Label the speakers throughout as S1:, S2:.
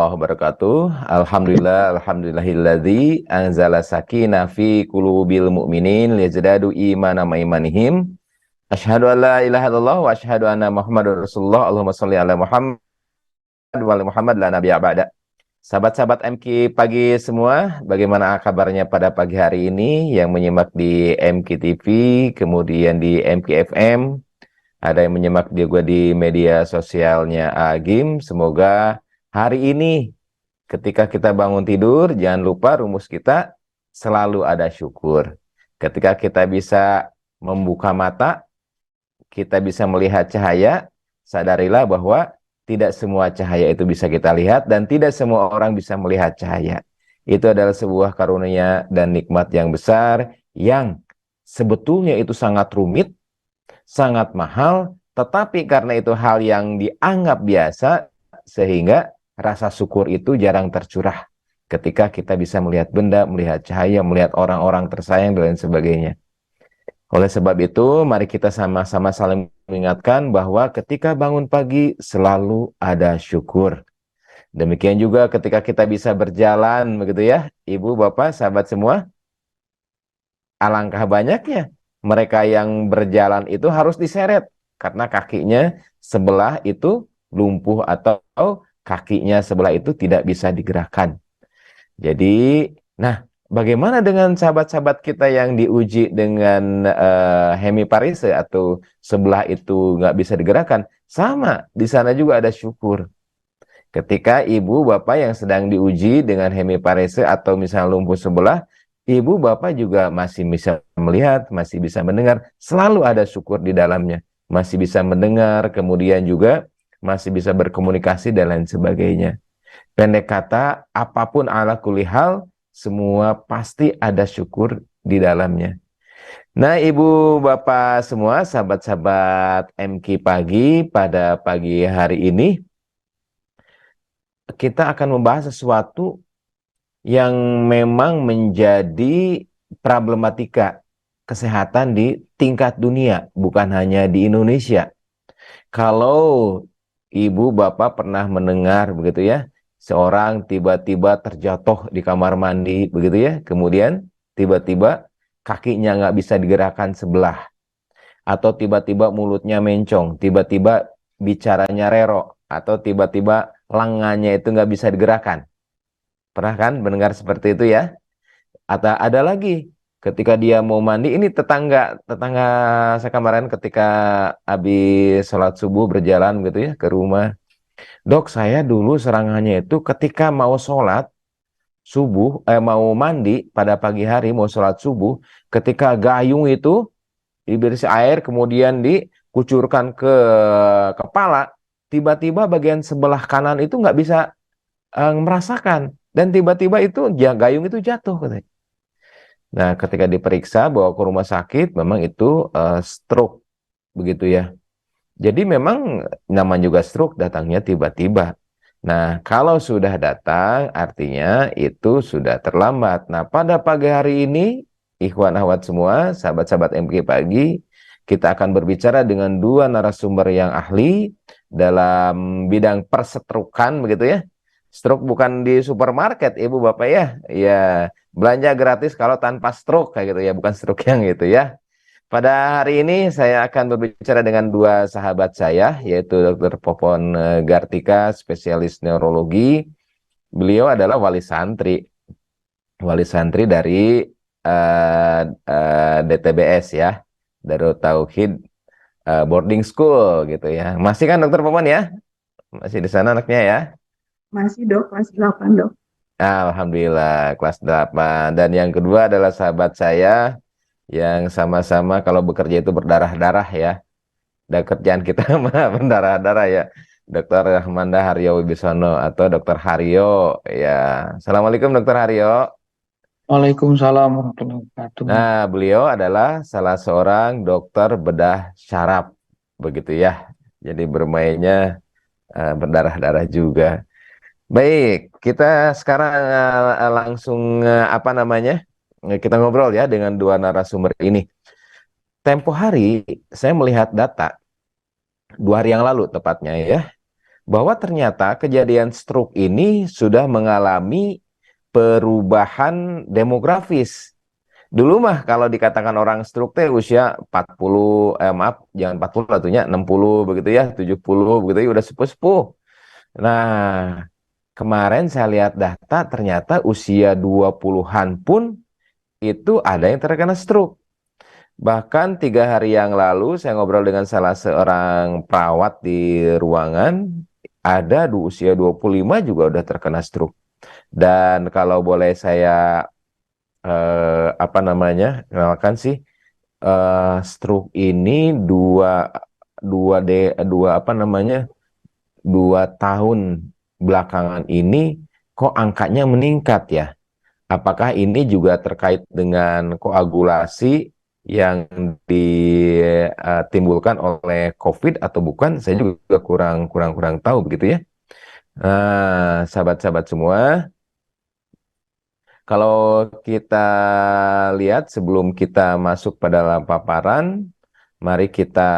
S1: warahmatullahi wabarakatuh. Alhamdulillahilladzi anzala sakinah fi qulubil mu'minin liyazdadu imanan ma imanihim. Asyhadu an la ilaha illallah wa asyhadu anna Muhammadar Rasulullah. Allahumma shalli ala Muhammad wa ala Muhammad la nabiyya ba'da. Sahabat-sahabat MK pagi semua, bagaimana kabarnya pada pagi hari ini yang menyimak di MK TV, kemudian di MK FM, ada yang menyimak juga di media sosialnya Agim. Semoga hari ini ketika kita bangun tidur, jangan lupa rumus kita selalu ada syukur. Ketika kita bisa membuka mata, kita bisa melihat cahaya, sadarilah bahwa tidak semua cahaya itu bisa kita lihat dan tidak semua orang bisa melihat cahaya. Itu adalah sebuah karunia dan nikmat yang besar yang sebetulnya itu sangat rumit, sangat mahal, tetapi karena itu hal yang dianggap biasa, sehingga rasa syukur itu jarang tercurah ketika kita bisa melihat benda, melihat cahaya, melihat orang-orang tersayang, dan lain sebagainya. Oleh sebab itu, mari kita sama-sama saling mengingatkan bahwa ketika bangun pagi selalu ada syukur. Demikian juga ketika kita bisa berjalan, begitu ya, Ibu, Bapak, sahabat semua, alangkah banyaknya mereka yang berjalan itu harus diseret karena kakinya sebelah itu lumpuh atau kakinya sebelah itu tidak bisa digerakkan. Jadi, nah, bagaimana dengan sahabat-sahabat kita yang diuji dengan hemiparese atau sebelah itu nggak bisa digerakkan? Sama, di sana juga ada syukur. Ketika ibu bapak yang sedang diuji dengan hemiparese atau misalnya lumpuh sebelah, ibu bapak juga masih bisa melihat, masih bisa mendengar, selalu ada syukur di dalamnya. Masih bisa mendengar, kemudian juga masih bisa berkomunikasi dan lain sebagainya. Pendek kata, apapun ala kulli hal, semua pasti ada syukur di dalamnya. Nah, ibu bapak semua, sahabat-sahabat MK pagi, pada pagi hari ini, kita akan membahas sesuatu yang memang menjadi problematika kesehatan di tingkat dunia, bukan hanya di Indonesia. Kalau ibu bapak pernah mendengar begitu ya, seorang tiba-tiba terjatuh di kamar mandi begitu ya, kemudian tiba-tiba kakinya nggak bisa digerakkan sebelah, atau tiba-tiba mulutnya mencong, tiba-tiba bicaranya rero, atau tiba-tiba lengannya itu nggak bisa digerakkan. Pernah kan mendengar seperti itu ya? Atau ada lagi ketika dia mau mandi, ini tetangga sekamaran ketika habis sholat subuh berjalan gitu ya ke rumah. Dok, saya dulu serangannya itu ketika mau sholat subuh, mau mandi pada pagi hari mau sholat subuh, ketika gayung itu diberi air kemudian dikucurkan ke kepala, tiba-tiba bagian sebelah kanan itu nggak bisa merasakan. Dan tiba-tiba itu gayung itu jatuh katanya. Nah, ketika diperiksa bawa ke rumah sakit, memang itu stroke begitu ya. Jadi memang namanya juga stroke, datangnya tiba-tiba. Nah, kalau sudah datang artinya itu sudah terlambat. Nah, pada pagi hari ini, ikhwan akhwat semua, sahabat-sahabat MK pagi, kita akan berbicara dengan dua narasumber yang ahli dalam bidang persetrukan begitu ya. Stroke bukan di supermarket, ibu bapak ya. Ya, belanja gratis kalau tanpa stroke kayak gitu ya, bukan stroke yang gitu ya. Pada hari ini saya akan berbicara dengan dua sahabat saya, yaitu Dr. Popon Gartika, spesialis neurologi. Beliau adalah wali santri dari DTBS ya, Darut Tauhid Boarding School gitu ya. Masih kan Dr. Popon ya? Masih di sana anaknya ya?
S2: Masih dok, kelas 8 dok.
S1: Alhamdulillah, kelas 8. Dan yang kedua adalah sahabat saya yang sama-sama kalau bekerja itu berdarah-darah ya. Dan kerjaan kita mah berdarah-darah ya. Dr. Rahmanda Haryo Wibisono atau Dr. Haryo ya. Assalamualaikum Dr. Haryo.
S3: Waalaikumsalam warahmatullahi wabarakatuh.
S1: Nah, beliau adalah salah seorang dokter bedah syaraf begitu ya. Jadi bermainnya berdarah-darah juga. Baik, kita sekarang langsung kita ngobrol ya dengan dua narasumber ini. Tempo hari saya melihat data 2 hari yang lalu tepatnya ya, bahwa ternyata kejadian stroke ini sudah mengalami perubahan demografis. Dulu mah kalau dikatakan orang stroke teh usia 40, maaf, jangan 40 lah tuhnya, 60 begitu ya, 70 begitu ya, udah sepuh-sepuh. Nah, kemarin saya lihat data ternyata usia 20-an pun itu ada yang terkena stroke. Bahkan 3 hari yang lalu saya ngobrol dengan salah seorang perawat di ruangan, ada di usia 25 juga udah terkena stroke. Dan kalau boleh saya apa namanya, kenalkan sih, stroke ini dua apa namanya 2 tahun belakangan ini kok angkanya meningkat ya. Apakah ini juga terkait dengan koagulasi yang ditimbulkan oleh COVID atau bukan? Saya juga kurang tahu begitu ya. Nah, sahabat-sahabat semua, kalau kita lihat sebelum kita masuk pada dalam paparan, mari kita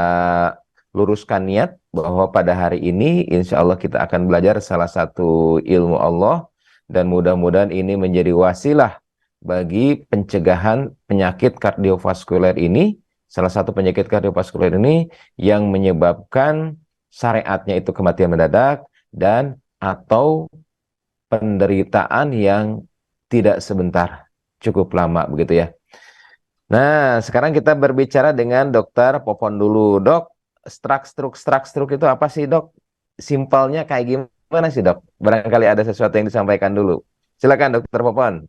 S1: luruskan niat bahwa pada hari ini insya Allah kita akan belajar salah satu ilmu Allah, dan mudah-mudahan ini menjadi wasilah bagi pencegahan penyakit kardiovaskuler ini, salah satu penyakit kardiovaskuler ini yang menyebabkan syariatnya itu kematian mendadak dan atau penderitaan yang tidak sebentar, cukup lama begitu ya. Nah, sekarang kita berbicara dengan Dokter Popon dulu. Dok, stroke itu apa sih, Dok? Simpelnya kayak gimana sih, Dok? Barangkali ada sesuatu yang disampaikan dulu. Silakan, Dokter Popon.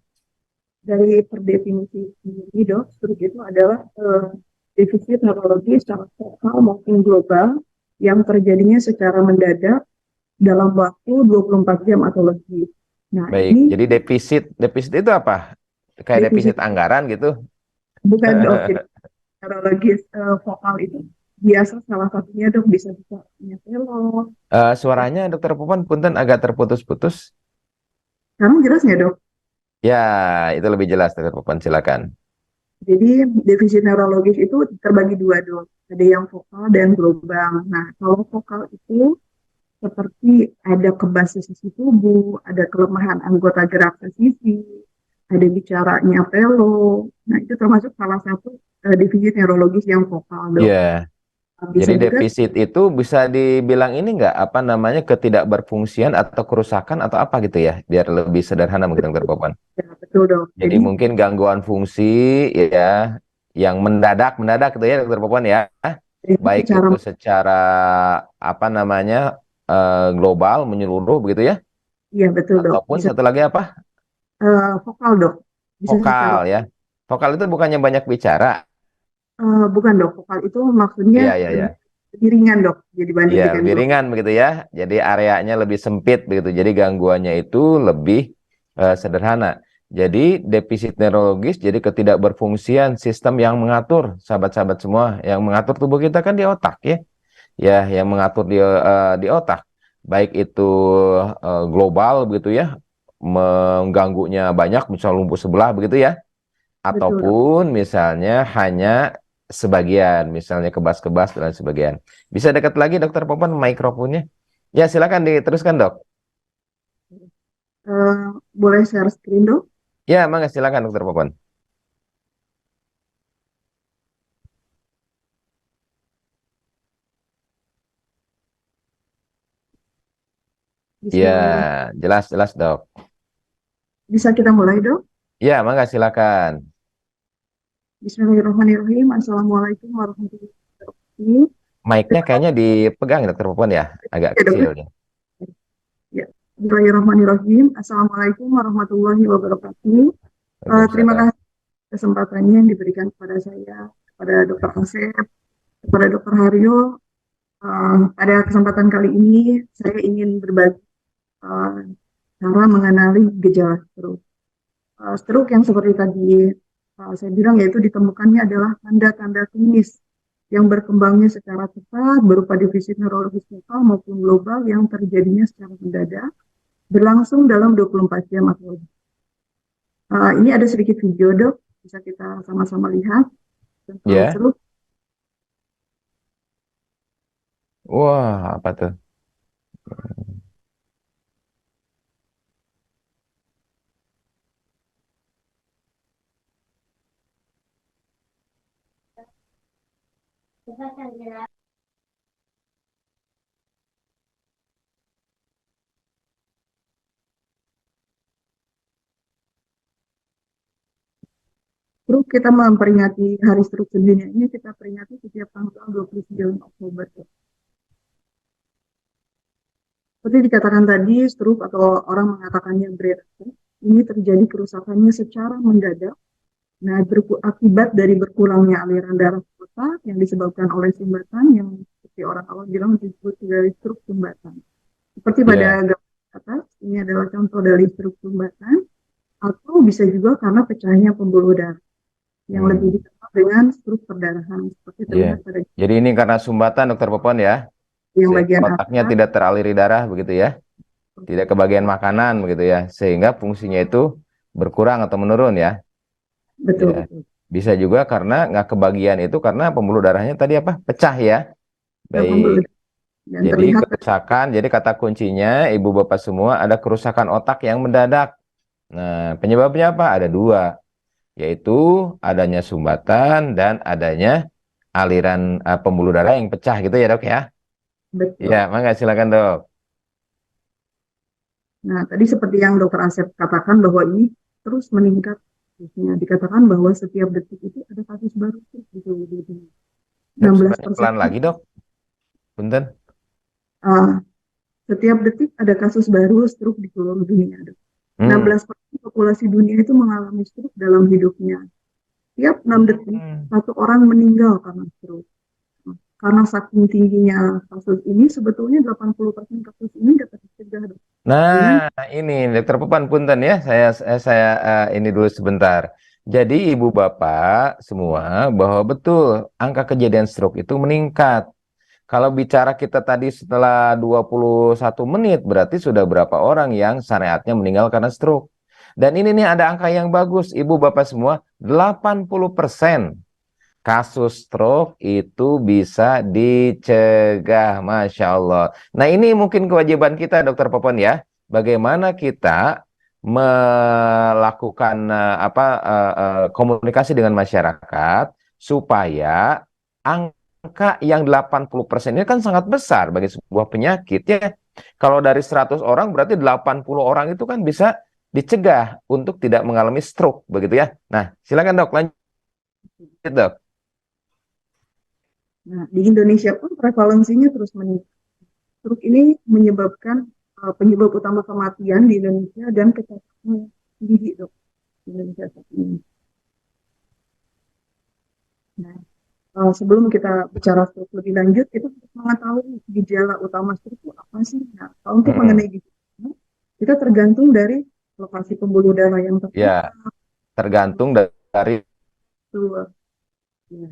S2: Dari per definisi ini dok, stroke itu adalah defisit neurologi secara lokal maupun global yang terjadinya secara mendadak dalam waktu 24 jam atau lebih. Nah,
S1: Baik,
S2: ini
S1: jadi defisit itu apa? Kayak defisit
S2: defisit
S1: anggaran gitu?
S2: bukan dok, jadi neurologis vokal itu biasa salah satunya dok bisa nyepelo.
S1: Suaranya Dokter Popon punten agak terputus-putus.
S2: Sekarang jelas nggak dok?
S1: Ya, itu lebih jelas, Dokter Popon, silakan.
S2: Jadi defisit neurologis itu terbagi dua dok, ada yang vokal dan global. Nah, kalau vokal itu seperti ada kebas sisi tubuh, ada kelemahan anggota gerak sesisi, ada bicaranya pelo. Nah, itu termasuk salah satu defisit neurologis yang vokal dok.
S1: Ya.
S2: Bisa
S1: Jadi
S2: juga,
S1: defisit itu bisa dibilang ini nggak apa namanya ketidakberfungsian atau kerusakan atau apa gitu ya, biar lebih sederhana mungkin Dokter Popon.
S2: ya, betul dok.
S1: Jadi mungkin gangguan fungsi ya yang mendadak gitu ya Dokter Popon ya,
S2: Jadi
S1: baik
S2: secara,
S1: itu secara apa namanya global menyeluruh begitu ya,
S2: ya betul dok.
S1: ataupun
S2: Bisa
S1: satu lagi apa,
S2: vokal dok. Bisa secara,
S1: vokal ya. Vokal itu bukannya banyak bicara.
S2: bukan dok. Vokal itu maksudnya
S1: Iya iya iya.
S2: lebih ringan dok. Jadi dibanding
S1: Iya,
S2: dengan
S1: lebih
S2: global.
S1: ringan begitu ya. Jadi areanya lebih sempit begitu. Jadi gangguannya itu lebih sederhana. Jadi defisit neurologis, jadi ketidakberfungsian sistem yang mengatur, sahabat-sahabat semua, yang mengatur tubuh kita kan di otak ya. Ya, yang mengatur di otak. Baik itu global begitu ya, mengganggunya banyak, misal lumpuh sebelah begitu ya.
S2: Betul dok.
S1: Ataupun misalnya hanya sebagian, misalnya kebas-kebas dan sebagian. Bisa dekat lagi Dokter Popon mikrofonnya? Ya, silakan diteruskan, Dok.
S2: Boleh share screen dok?
S1: Ya, mangga silakan Dokter Popon.
S2: Bismillahirrahmanirrahim.
S1: Ya, jelas-jelas, Dok.
S2: Bisa kita mulai dok?
S1: Ya, mangga silakan.
S2: Bismillahirrahmanirrahim. Assalamualaikum warahmatullahi wabarakatuh.
S1: Mic-nya
S2: Terima
S1: kayaknya dipegang Dokter Popon ya, agak
S2: kasih ya dok.
S1: kecil ya.
S2: Ya. Bismillahirrahmanirrahim. Assalamualaikum warahmatullahi wabarakatuh. Terima
S1: Waalaikumsalam.
S2: kasih kesempatannya yang diberikan kepada saya, kepada Dr. Asep, kepada Dr. Haryo. Pada kesempatan kali ini saya ingin berbagi uh, cara mengenali gejala stroke. Stroke yang seperti tadi saya bilang yaitu ditemukannya adalah tanda-tanda klinis yang berkembangnya secara cepat berupa defisit neurologis lokal maupun global yang terjadinya secara mendadak berlangsung dalam 24 jam atau lebih. Ini ada sedikit video dok, bisa kita sama-sama lihat tentang
S1: Ya.
S2: stroke.
S1: Wah, apa tuh?
S2: Stroke kita memperingati Hari Stroke Sedunia ini kita peringati setiap tanggal 29 Oktober. Seperti dikatakan tadi, stroke atau orang mengatakannya brain stroke, ini terjadi kerusakannya secara mendadak. Nah, akibat dari berkurangnya aliran darah ke otak yang disebabkan oleh sumbatan yang seperti orang awam bilang disebut dari stroke sumbatan. Seperti pada gambar atas, ini adalah contoh dari stroke sumbatan, atau bisa juga karena pecahnya pembuluh darah yang lebih dikenal dengan stroke perdarahan seperti terlihat pada.
S1: Jadi ini karena sumbatan, Dokter Popon ya,
S2: yang bagian
S1: otaknya
S2: atas
S1: tidak teraliri darah begitu ya, tidak ke bagian makanan begitu ya, sehingga fungsinya itu berkurang atau menurun ya.
S2: Betul.
S1: Ya. Bisa juga karena nggak kebagian itu karena pembuluh darahnya tadi apa? Pecah ya. Baik.
S2: Dan
S1: Jadi
S2: terlihat
S1: kerusakan, jadi kata kuncinya Ibu Bapak semua ada kerusakan otak yang mendadak. Nah, penyebabnya apa? Ada dua, yaitu adanya sumbatan dan adanya aliran pembuluh darah yang pecah gitu ya, Dok ya.
S2: betul.
S1: Ya, mangga silakan, Dok.
S2: Nah, tadi seperti yang Dokter Asep katakan bahwa ini terus meningkat. Dikatakan bahwa setiap detik itu ada kasus baru di seluruh dunia. 16%.
S1: Pelan lagi, Dok. Punten.
S2: Setiap detik ada kasus baru stroke di seluruh dunia. 16% populasi dunia itu mengalami stroke dalam hidupnya. Tiap 6 detik satu orang meninggal karena stroke. Karena saking tingginya kasus ini, sebetulnya 80% kasus ini dapat dicegah.
S1: Nah, ini Dokter Popon punten ya, saya ini dulu sebentar. Jadi Ibu Bapak semua bahwa betul angka kejadian stroke itu meningkat. Kalau bicara kita tadi setelah 21 menit berarti sudah berapa orang yang syariatnya meninggal karena stroke. Dan ini nih ada angka yang bagus Ibu Bapak semua, 80% kasus stroke itu bisa dicegah, Masya Allah. Nah ini mungkin kewajiban kita Dokter Popon ya, bagaimana kita melakukan komunikasi dengan masyarakat supaya angka yang 80% ini kan sangat besar bagi sebuah penyakit ya. Kalau dari 100 orang berarti 80 orang itu kan bisa dicegah untuk tidak mengalami stroke begitu ya. Nah, silakan Dok, lanjut Dok.
S2: Nah, di Indonesia pun prevalensinya terus meningkat. Stroke ini menyebabkan penyebab utama kematian di Indonesia dan kecelakaan tinggi, Dok, di Indonesia saat ini. Nah, sebelum kita bicara stroke lebih lanjut, kita harus mengetahui gejala utama stroke itu apa sih? Nah, untuk mengenai gejala, kita tergantung dari lokasi pembuluh darah yang terpecah.
S1: Ya, tergantung dari.
S2: Ya.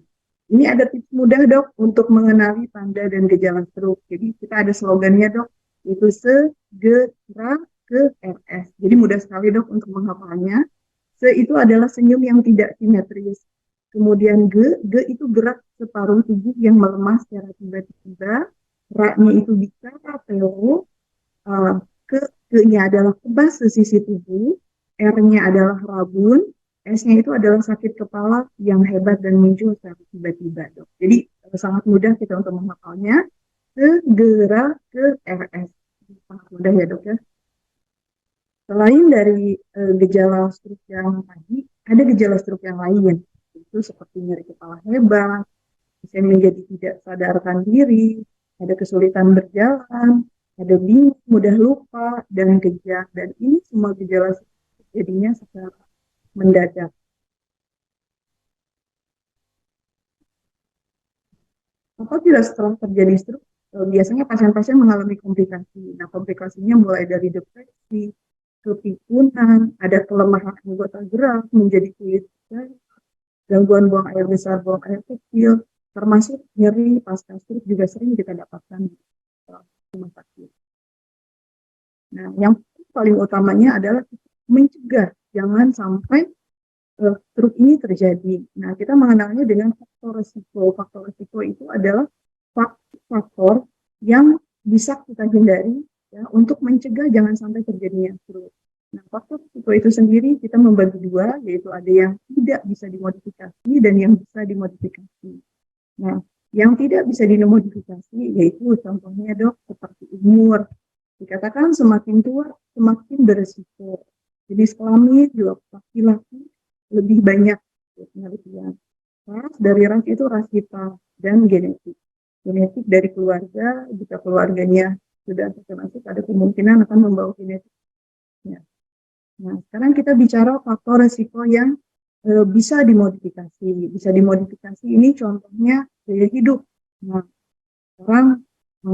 S2: Ini ada tips mudah, Dok, untuk mengenali tanda dan gejala stroke. Jadi kita ada slogannya, Dok, itu segera ke RS. Jadi mudah sekali, Dok, untuk menghafalnya. Se itu adalah senyum yang tidak simetris. Kemudian G itu gerak separuh tubuh yang melemah secara tiba-tiba. R-nya itu bicara, teo. Ke-nya adalah kebas sesisi tubuh. R-nya adalah rabun. S-nya itu adalah sakit kepala yang hebat dan muncul secara tiba-tiba, Dok. Jadi sangat mudah kita untuk menghafalnya. Segera ke RS. Sangat mudah ya, Dok ya. Selain dari gejala stroke yang tadi, ada gejala stroke yang lain. Itu seperti nyeri kepala hebat, bisa menjadi tidak sadarkan diri, ada kesulitan berjalan, ada bingung, mudah lupa, dan kejang. Dan ini semua gejala jadinya secara mendadak. Apabila setelah terjadi stroke, biasanya pasien-pasien mengalami komplikasi. Nah, komplikasinya mulai dari depresi, kepikunan, ada kelemahan anggota gerak, menjadi kulit gatal, gangguan buang air besar, buang air kecil, termasuk nyeri pasca stroke juga sering kita dapatkan di rumah sakit. Nah, yang paling utamanya adalah mencegah jangan sampai stroke ini terjadi. Nah, kita mengenalnya dengan faktor resiko. Faktor resiko itu adalah faktor yang bisa kita hindari ya, untuk mencegah jangan sampai terjadinya stroke. Nah, faktor risiko itu sendiri kita membagi dua, yaitu ada yang tidak bisa dimodifikasi dan yang bisa dimodifikasi. Nah, yang tidak bisa dimodifikasi yaitu contohnya dok seperti umur. Dikatakan semakin tua semakin beresiko. Jenis kelamin juga laki-laki lebih banyak penelitian. Ras dari ras itu ras hitam dan genetik. Genetik dari keluarga, jika keluarganya sudah termasuk ada kemungkinan akan membawa genetik. Nah, sekarang kita bicara faktor resiko yang bisa dimodifikasi. Bisa dimodifikasi ini contohnya gaya hidup. Nah, orang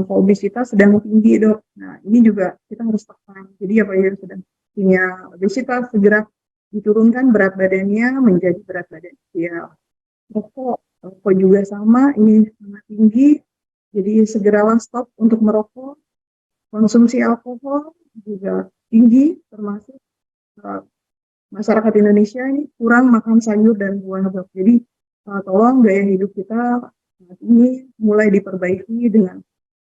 S2: obesitas sedang tinggi dok. Nah, ini juga kita harus tekan. Jadi apa yang sedang punya obesitas segera diturunkan berat badannya menjadi berat badan ideal. Rokok juga sama, ini sangat tinggi. Jadi segeralah stop untuk merokok. Konsumsi alkohol juga tinggi, termasuk masyarakat Indonesia ini kurang makan sayur dan buah dok. Jadi tolong gaya hidup kita saat ini mulai diperbaiki dengan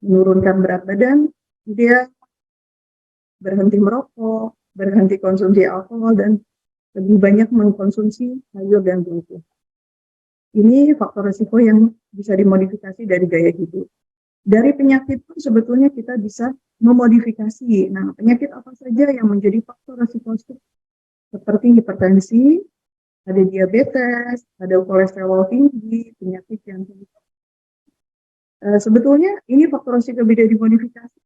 S2: menurunkan berat badan, dia berhenti merokok, berhenti konsumsi alkohol dan lebih banyak mengkonsumsi sayur dan buah. Ini faktor risiko yang bisa dimodifikasi dari gaya hidup. Dari penyakit pun sebetulnya kita bisa memodifikasi. Nah, penyakit apa saja yang menjadi faktor risiko stroke? Seperti hipertensi, ada diabetes, ada kolesterol tinggi, penyakit jantung. Sebetulnya ini faktor risiko bisa dimodifikasi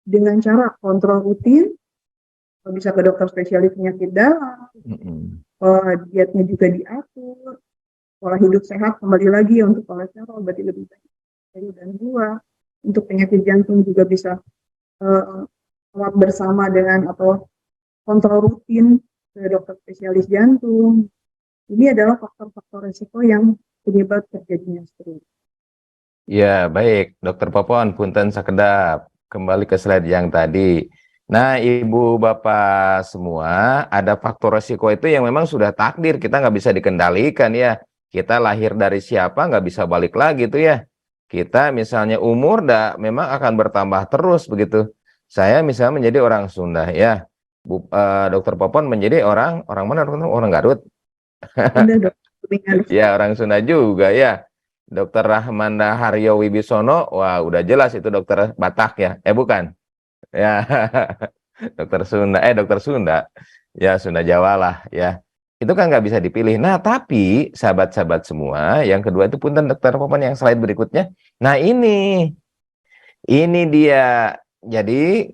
S2: dengan cara kontrol rutin, bisa ke dokter spesialis penyakit dalam, dietnya juga diatur, pola hidup sehat kembali lagi untuk kolesterol berarti lebih banyak sayur dan buah. Untuk penyakit jantung juga bisa rawat bersama dengan atau kontrol rutin ke dokter spesialis jantung. Ini adalah faktor-faktor risiko yang penyebab terjadinya stroke.
S1: Ya, baik, Dokter Popon, punten sakedap. Kembali ke slide yang tadi. Nah, Ibu Bapak semua, ada faktor risiko itu yang memang sudah takdir, kita nggak bisa dikendalikan ya. Kita lahir dari siapa, nggak bisa balik lagi tuh ya. Kita misalnya umur memang akan bertambah terus begitu. Saya misalnya menjadi orang Sunda ya. Dokter Popon menjadi orang mana? Orang Garut. Ya, orang Sunda juga ya. Dokter Rahmanda Haryo Wibisono, wah udah jelas itu dokter Batak ya. Bukan. Ya. Dokter Sunda. Ya, Sunda Jawa lah ya. Itu kan nggak bisa dipilih. Nah, tapi sahabat-sahabat semua, yang kedua itu punten Dokter Popon yang slide berikutnya. Nah, ini dia. Jadi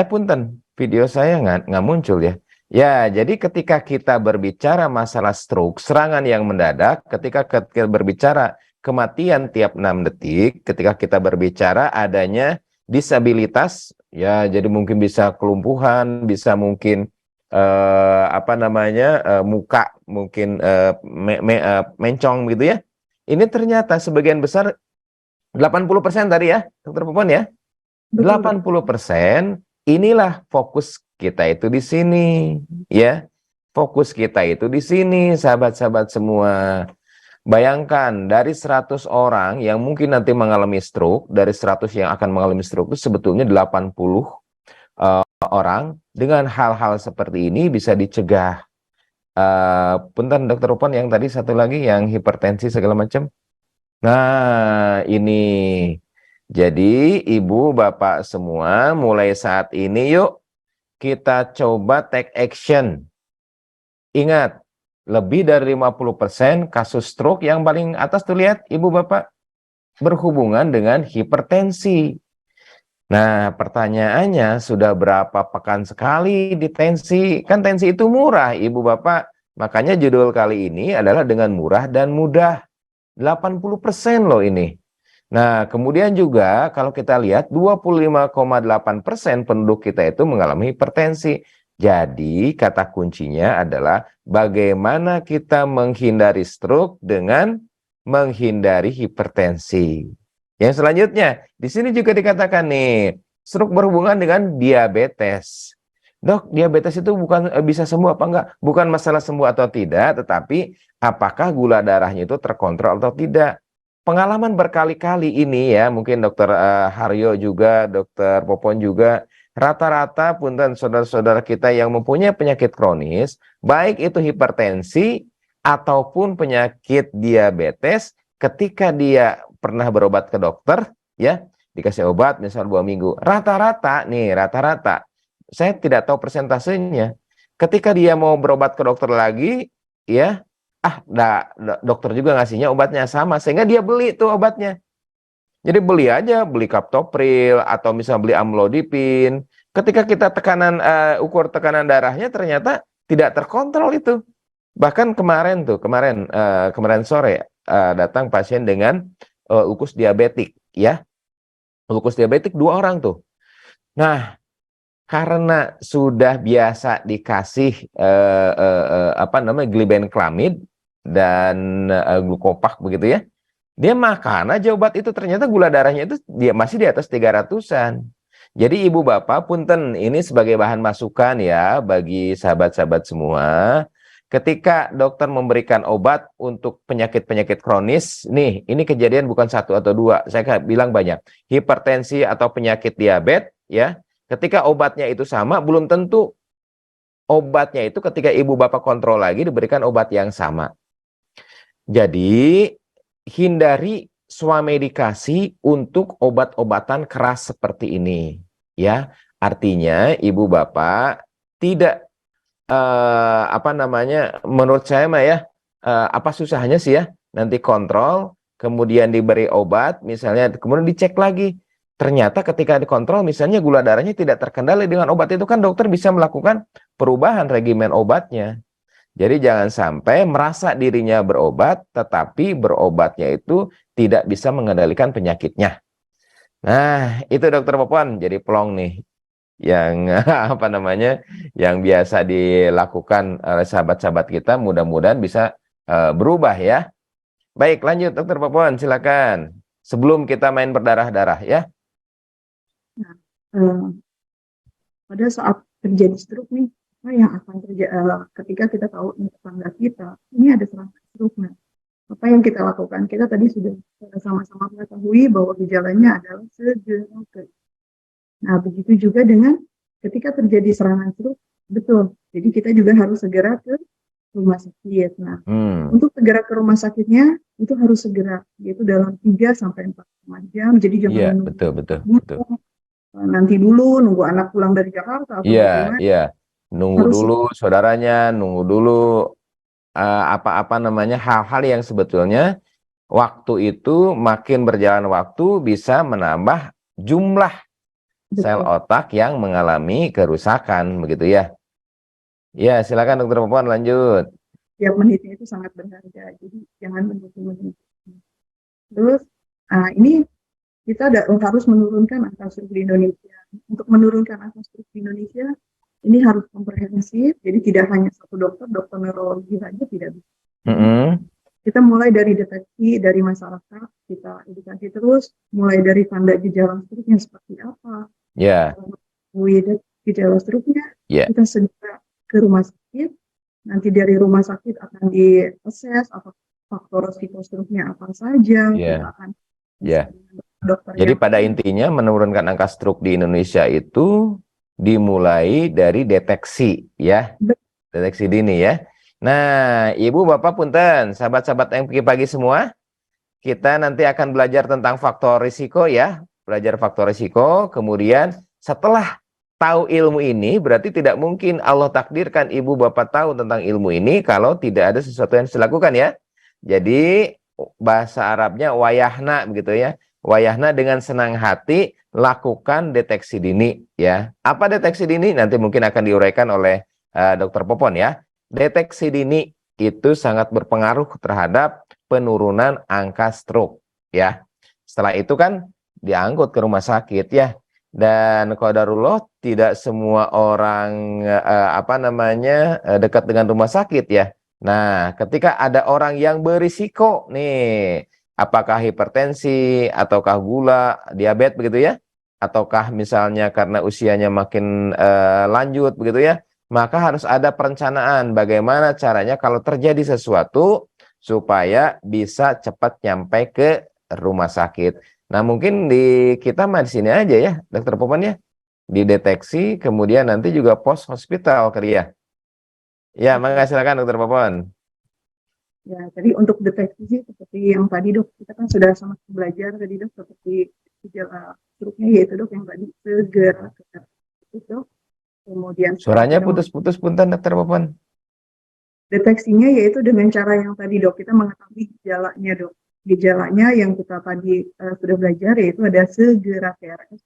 S1: punten, video saya nggak muncul ya. Ya, jadi ketika kita berbicara masalah stroke, serangan yang mendadak, ketika kita berbicara kematian tiap 6 detik, ketika kita berbicara adanya disabilitas, ya jadi mungkin bisa kelumpuhan, bisa mungkin muka mungkin mencong gitu ya. Ini ternyata sebagian besar 80% tadi ya, Dokter Popon ya. 80% inilah fokus kita itu di sini ya. Fokus kita itu di sini, sahabat-sahabat semua. Bayangkan dari 100 orang yang mungkin nanti mengalami stroke, dari 100 yang akan mengalami stroke itu sebetulnya 80 orang dengan hal-hal seperti ini bisa dicegah. Punten Dokter Popon yang tadi satu lagi yang hipertensi segala macam. Nah, ini. Jadi Ibu Bapak semua mulai saat ini yuk kita coba take action. Ingat, lebih dari 50% kasus stroke yang paling atas tuh lihat Ibu Bapak berhubungan dengan hipertensi. Nah, pertanyaannya sudah berapa pekan sekali di tensi? Kan tensi itu murah Ibu Bapak. Makanya judul kali ini adalah dengan murah dan mudah. 80% loh ini. Nah, kemudian juga kalau kita lihat 25,8% penduduk kita itu mengalami hipertensi. Jadi, kata kuncinya adalah bagaimana kita menghindari stroke dengan menghindari hipertensi. Yang selanjutnya, di sini juga dikatakan nih, stroke berhubungan dengan diabetes. Dok, diabetes itu bukan bisa sembuh apa enggak? Bukan masalah sembuh atau tidak, tetapi apakah gula darahnya itu terkontrol atau tidak? Pengalaman berkali-kali ini ya, mungkin Dokter Haryo juga, Dokter Popon juga, rata-rata punten saudara-saudara kita yang mempunyai penyakit kronis, baik itu hipertensi ataupun penyakit diabetes, ketika dia pernah berobat ke dokter, ya, dikasih obat misal 2 minggu, rata-rata nih, rata-rata, saya tidak tahu persentasenya, ketika dia mau berobat ke dokter lagi, ya, dokter juga ngasihnya obatnya sama, sehingga dia beli tuh obatnya. Jadi beli aja, beli Captopril atau misalnya beli amlodipin. Ketika kita ukur tekanan darahnya ternyata tidak terkontrol itu. Bahkan kemarin sore datang pasien dengan ukus diabetik, ya. Ukus diabetik 2 orang tuh. Nah, karena sudah biasa dikasih glibenclamid dan glukopak begitu ya. Dia makan aja obat itu, ternyata gula darahnya itu dia masih di atas 300-an. Jadi ibu bapak punten, ini sebagai bahan masukan ya bagi sahabat-sahabat semua. Ketika dokter memberikan obat untuk penyakit-penyakit kronis, nih ini kejadian bukan 1 atau 2, saya bilang banyak. Hipertensi atau penyakit diabetes ya. Ketika obatnya itu sama, belum tentu obatnya itu ketika ibu bapak kontrol lagi diberikan obat yang sama. Jadi hindari swamedikasi untuk obat-obatan keras seperti ini, ya. Artinya ibu bapak tidak menurut saya mah ya, apa susahnya sih ya, nanti kontrol, kemudian diberi obat, misalnya, kemudian dicek lagi. Ternyata ketika dikontrol, misalnya gula darahnya tidak terkendali dengan obat itu, kan dokter bisa melakukan perubahan regimen obatnya. Jadi jangan sampai merasa dirinya berobat, tetapi berobatnya itu tidak bisa mengendalikan penyakitnya. Nah, itu Dokter Popon, jadi plong nih yang yang biasa dilakukan oleh sahabat-sahabat kita, mudah-mudahan bisa berubah ya. Baik, lanjut Dokter Popon, silakan. Sebelum kita main berdarah-darah ya.
S2: Nah, pada saat terjadi stroke nih, apa yang akan terjadi ketika kita tahu tetangga kita ini ada serangan stroke? Nah, apa yang kita lakukan? Kita tadi sudah sama-sama mengetahui bahwa gejalanya adalah segera ke. Nah, begitu juga dengan ketika terjadi serangan stroke, betul. Jadi kita juga harus segera ke rumah sakit. Nah, untuk segera ke rumah sakitnya itu harus segera, yaitu dalam 3-4 jam. Jadi jangan
S1: betul.
S2: Nanti dulu nunggu anak pulang dari Jakarta atau bagaimana.
S1: Iya. Nunggu dulu saudaranya, nunggu dulu hal-hal yang sebetulnya waktu itu makin berjalan waktu bisa menambah jumlah sel otak yang mengalami kerusakan, begitu ya. Ya, silakan Dokter Popon lanjut.
S2: Ya, menitnya itu sangat berharga, jadi jangan menit. Terus, ini kita harus menurunkan angka stroke di Indonesia. Untuk menurunkan angka stroke di Indonesia, ini harus komprehensif, jadi tidak hanya satu dokter neurologi saja tidak bisa. Kita mulai dari deteksi dari masyarakat, kita edukasi terus, mulai dari tanda gejala stroke-nya seperti apa. Gejala stroke-nya, kita segera ke rumah sakit, nanti dari rumah sakit akan di-assess apa faktor risiko stroke-nya apa saja, kita akan dokter.
S1: Jadi pada intinya menurunkan angka stroke di Indonesia itu dimulai dari deteksi ya, deteksi dini ya. Nah, Ibu Bapak punten, sahabat-sahabat yang pagi-pagi semua, kita nanti akan belajar tentang faktor risiko ya, belajar faktor risiko. Kemudian setelah tahu ilmu ini, berarti tidak mungkin Allah takdirkan Ibu Bapak tahu tentang ilmu ini kalau tidak ada sesuatu yang harus dilakukan ya. Jadi bahasa Arabnya wayahna begitu ya. Wayahna dengan senang hati lakukan deteksi dini ya. Apa deteksi dini? Nanti mungkin akan diuraikan oleh Dokter Popon ya. Deteksi dini itu sangat berpengaruh terhadap penurunan angka stroke ya. Setelah itu kan diangkut ke rumah sakit ya. Dan qadarullah tidak semua orang dekat dengan rumah sakit ya. Nah, ketika ada orang yang berisiko nih, apakah hipertensi ataukah gula, diabetes begitu ya, ataukah misalnya karena usianya makin lanjut begitu ya, maka harus ada perencanaan bagaimana caranya kalau terjadi sesuatu supaya bisa cepat nyampe ke rumah sakit. Nah, mungkin kita mah di sini aja ya, Dokter Popon ya. dideteksi, kemudian nanti juga post hospital ya. Ya, mangga silakan Dokter Popon.
S2: Ya, tadi untuk deteksi sih seperti yang tadi dok, kita kan sudah sama belajar tadi dok, seperti gejala struknya yaitu dok yang tadi segera itu dok. Kemudian setelah
S1: Suaranya
S2: kita
S1: putus-putus punten Dokter Popon.
S2: deteksinya yaitu dengan cara yang tadi dok, kita mengetahui gejalanya dok. Gejalanya yang kita tadi sudah belajar yaitu ada segera TRS,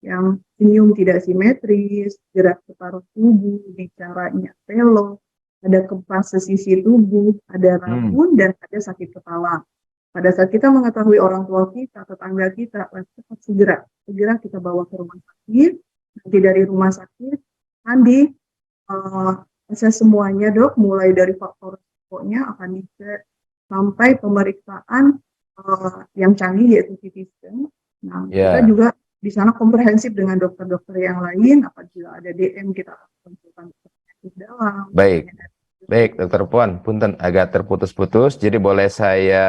S2: yang senyum tidak simetris, gerak separuh tubuh, bicaranya pelok, ada kepas sesisi tubuh, ada rabun, dan ada sakit kepala. Pada saat kita mengetahui orang tua kita, tetangga kita, cepat segera kita bawa ke rumah sakit. Nanti dari rumah sakit, nanti proses semuanya dok, mulai dari faktor risikonya akan dicek sampai pemeriksaan yang canggih yaitu CT scan. Nah, kita juga di sana komprehensif dengan dokter-dokter yang lain. Apabila ada DM, kita akan konsultan dokter dalam.
S1: Baik, Dokter Puan, punten agak terputus-putus. Jadi boleh saya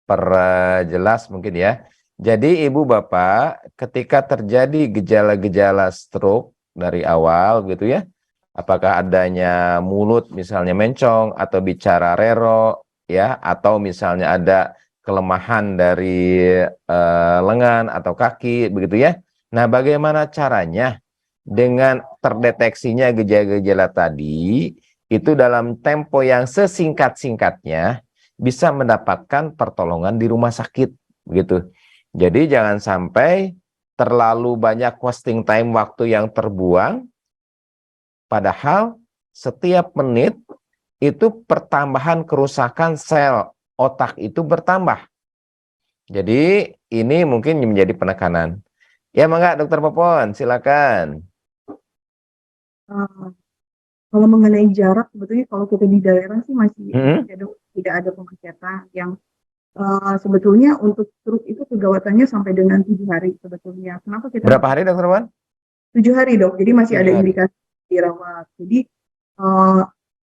S1: perjelas mungkin ya. Jadi Ibu Bapak, ketika terjadi gejala-gejala stroke dari awal gitu ya, apakah adanya mulut misalnya mencong atau bicara rero ya, atau misalnya ada kelemahan dari lengan atau kaki begitu ya. Nah, bagaimana caranya dengan terdeteksinya gejala-gejala tadi itu dalam tempo yang sesingkat-singkatnya bisa mendapatkan pertolongan di rumah sakit begitu. Jadi jangan sampai terlalu banyak wasting time, waktu yang terbuang, padahal setiap menit itu pertambahan kerusakan sel otak itu bertambah. Jadi ini mungkin menjadi penekanan. Ya mangga Dokter Popon, silakan.
S2: Kalau mengenai jarak, sebetulnya kalau kita di daerah sih masih tidak ada pengecekan yang sebetulnya untuk stroke itu kegawatannya sampai dengan 7 hari sebetulnya. Kenapa kita
S1: berapa hari Dokter Popon?
S2: 7 hari dok, jadi masih ada indikasi dirawat. Jadi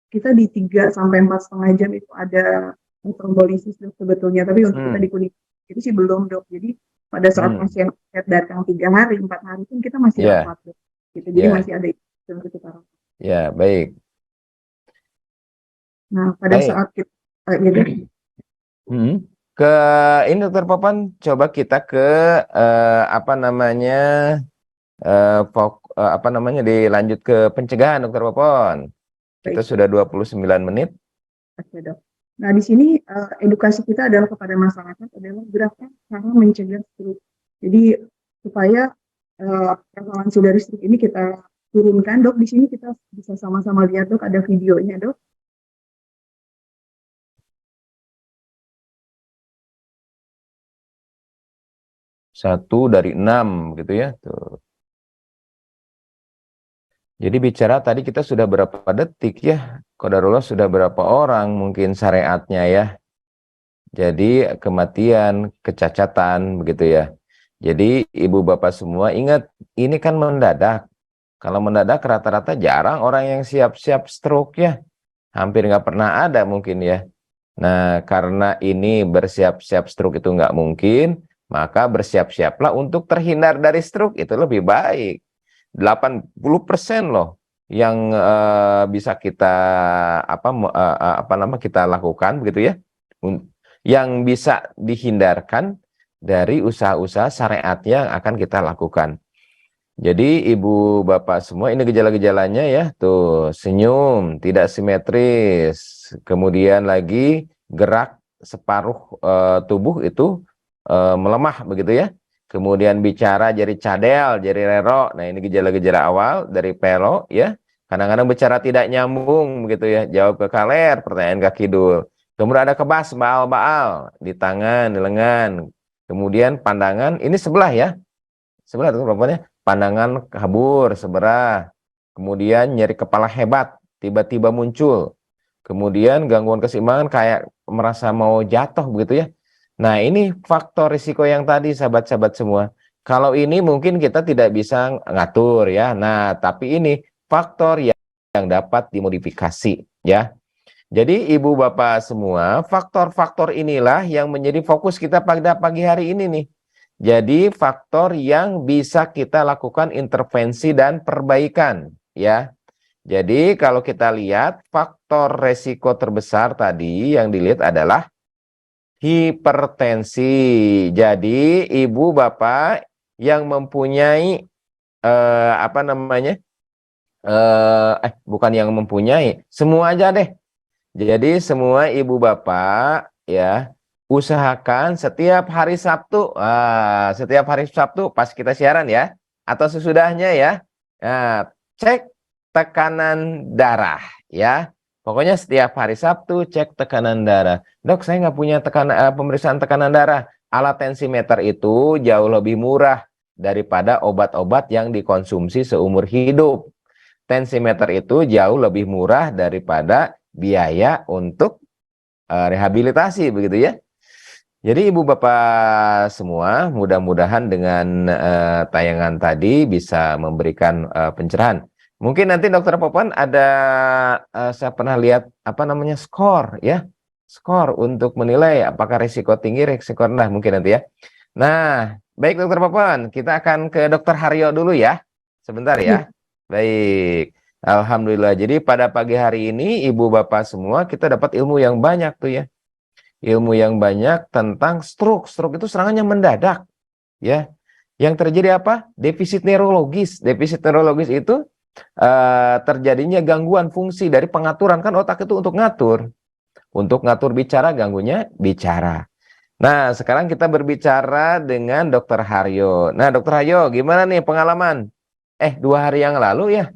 S2: kita di 3 sampai 4,5 jam itu ada trombolisis dok sebetulnya, tapi untuk kita di kulit itu sih belum dok. Jadi pada saat pasien datang 3 hari, 4 hari pun kita masih rawat dok. Gitu. Jadi masih ada untuk kita rawat.
S1: Ya, baik.
S2: Nah, pada saat kita
S1: ke ini Dokter Popon, coba kita ke dilanjut ke pencegahan Dokter Popon. Kita sudah 29 menit.
S2: Oke, dok. Nah, di sini edukasi kita adalah kepada masyarakat adalah gerakan cara mencegah stroke. Jadi supaya prevalensi dari stroke ini kita turunkan, dok. Di sini kita bisa sama-sama lihat dok, ada videonya dok.
S1: Satu dari 6 gitu ya. Tuh. Jadi bicara tadi kita sudah berapa detik ya? Qadarullah sudah berapa orang mungkin syariatnya ya. Jadi kematian, kecacatan begitu ya. Jadi ibu bapak semua ingat, ini kan mendadak. Kalau mendadak rata-rata jarang orang yang siap-siap stroke ya. Hampir nggak pernah ada mungkin ya. Nah, karena ini bersiap-siap stroke itu nggak mungkin, maka bersiap-siaplah untuk terhindar dari stroke, itu lebih baik. 80% loh yang bisa kita kita lakukan begitu ya, yang bisa dihindarkan dari usaha-usaha syariat yang akan kita lakukan. Jadi ibu bapak semua ini gejala-gejalanya ya, tuh senyum tidak simetris, kemudian lagi gerak separuh tubuh itu melemah begitu ya, kemudian bicara jari cadel, jari rero. Nah ini gejala-gejala awal dari pelo ya, kadang-kadang bicara tidak nyambung begitu ya, jawab ke kaler, pertanyaan ke kidul. Kemudian ada kebas, baal-baal di tangan, di lengan, kemudian pandangan ini sebelah ya, sebelah tuh bapaknya. Pandangan kabur seberah, kemudian nyeri kepala hebat, tiba-tiba muncul, kemudian gangguan keseimbangan kayak merasa mau jatuh begitu ya. Nah ini faktor risiko yang tadi sahabat-sahabat semua. Kalau ini mungkin kita tidak bisa ngatur ya, nah tapi ini faktor yang dapat dimodifikasi ya. Jadi ibu bapak semua, faktor-faktor inilah yang menjadi fokus kita pada pagi hari ini nih. Jadi faktor yang bisa kita lakukan intervensi dan perbaikan, ya. Jadi kalau kita lihat faktor resiko terbesar tadi yang dilihat adalah hipertensi. Jadi ibu bapak yang mempunyai apa namanya? Bukan yang mempunyai, semua aja deh. Jadi semua ibu bapak ya usahakan setiap hari Sabtu pas kita siaran ya atau sesudahnya ya. Nah, cek tekanan darah ya. Pokoknya setiap hari Sabtu cek tekanan darah. Dok, saya nggak punya pemeriksaan tekanan darah. Alat tensimeter itu jauh lebih murah daripada obat-obat yang dikonsumsi seumur hidup. Tensimeter itu jauh lebih murah daripada biaya untuk rehabilitasi, begitu ya. Jadi ibu bapak semua, mudah-mudahan dengan tayangan tadi bisa memberikan pencerahan. Mungkin nanti dokter Popon ada saya pernah lihat apa namanya skor ya, skor untuk menilai apakah risiko tinggi, risiko rendah mungkin nanti ya. Nah, baik dokter Popon, kita akan ke dokter Haryo dulu ya, sebentar ya. Baik, alhamdulillah. Jadi pada pagi hari ini ibu bapak semua kita dapat ilmu yang banyak tuh ya. Ilmu yang banyak tentang stroke. Stroke itu serangannya mendadak ya. Yang terjadi apa? Defisit neurologis. Defisit neurologis itu terjadinya gangguan fungsi dari pengaturan, kan otak itu untuk ngatur. Untuk ngatur bicara, ganggunya bicara. Nah, sekarang kita berbicara dengan Dokter Haryo. Nah, Dokter Haryo, gimana nih pengalaman? 2 hari yang lalu ya,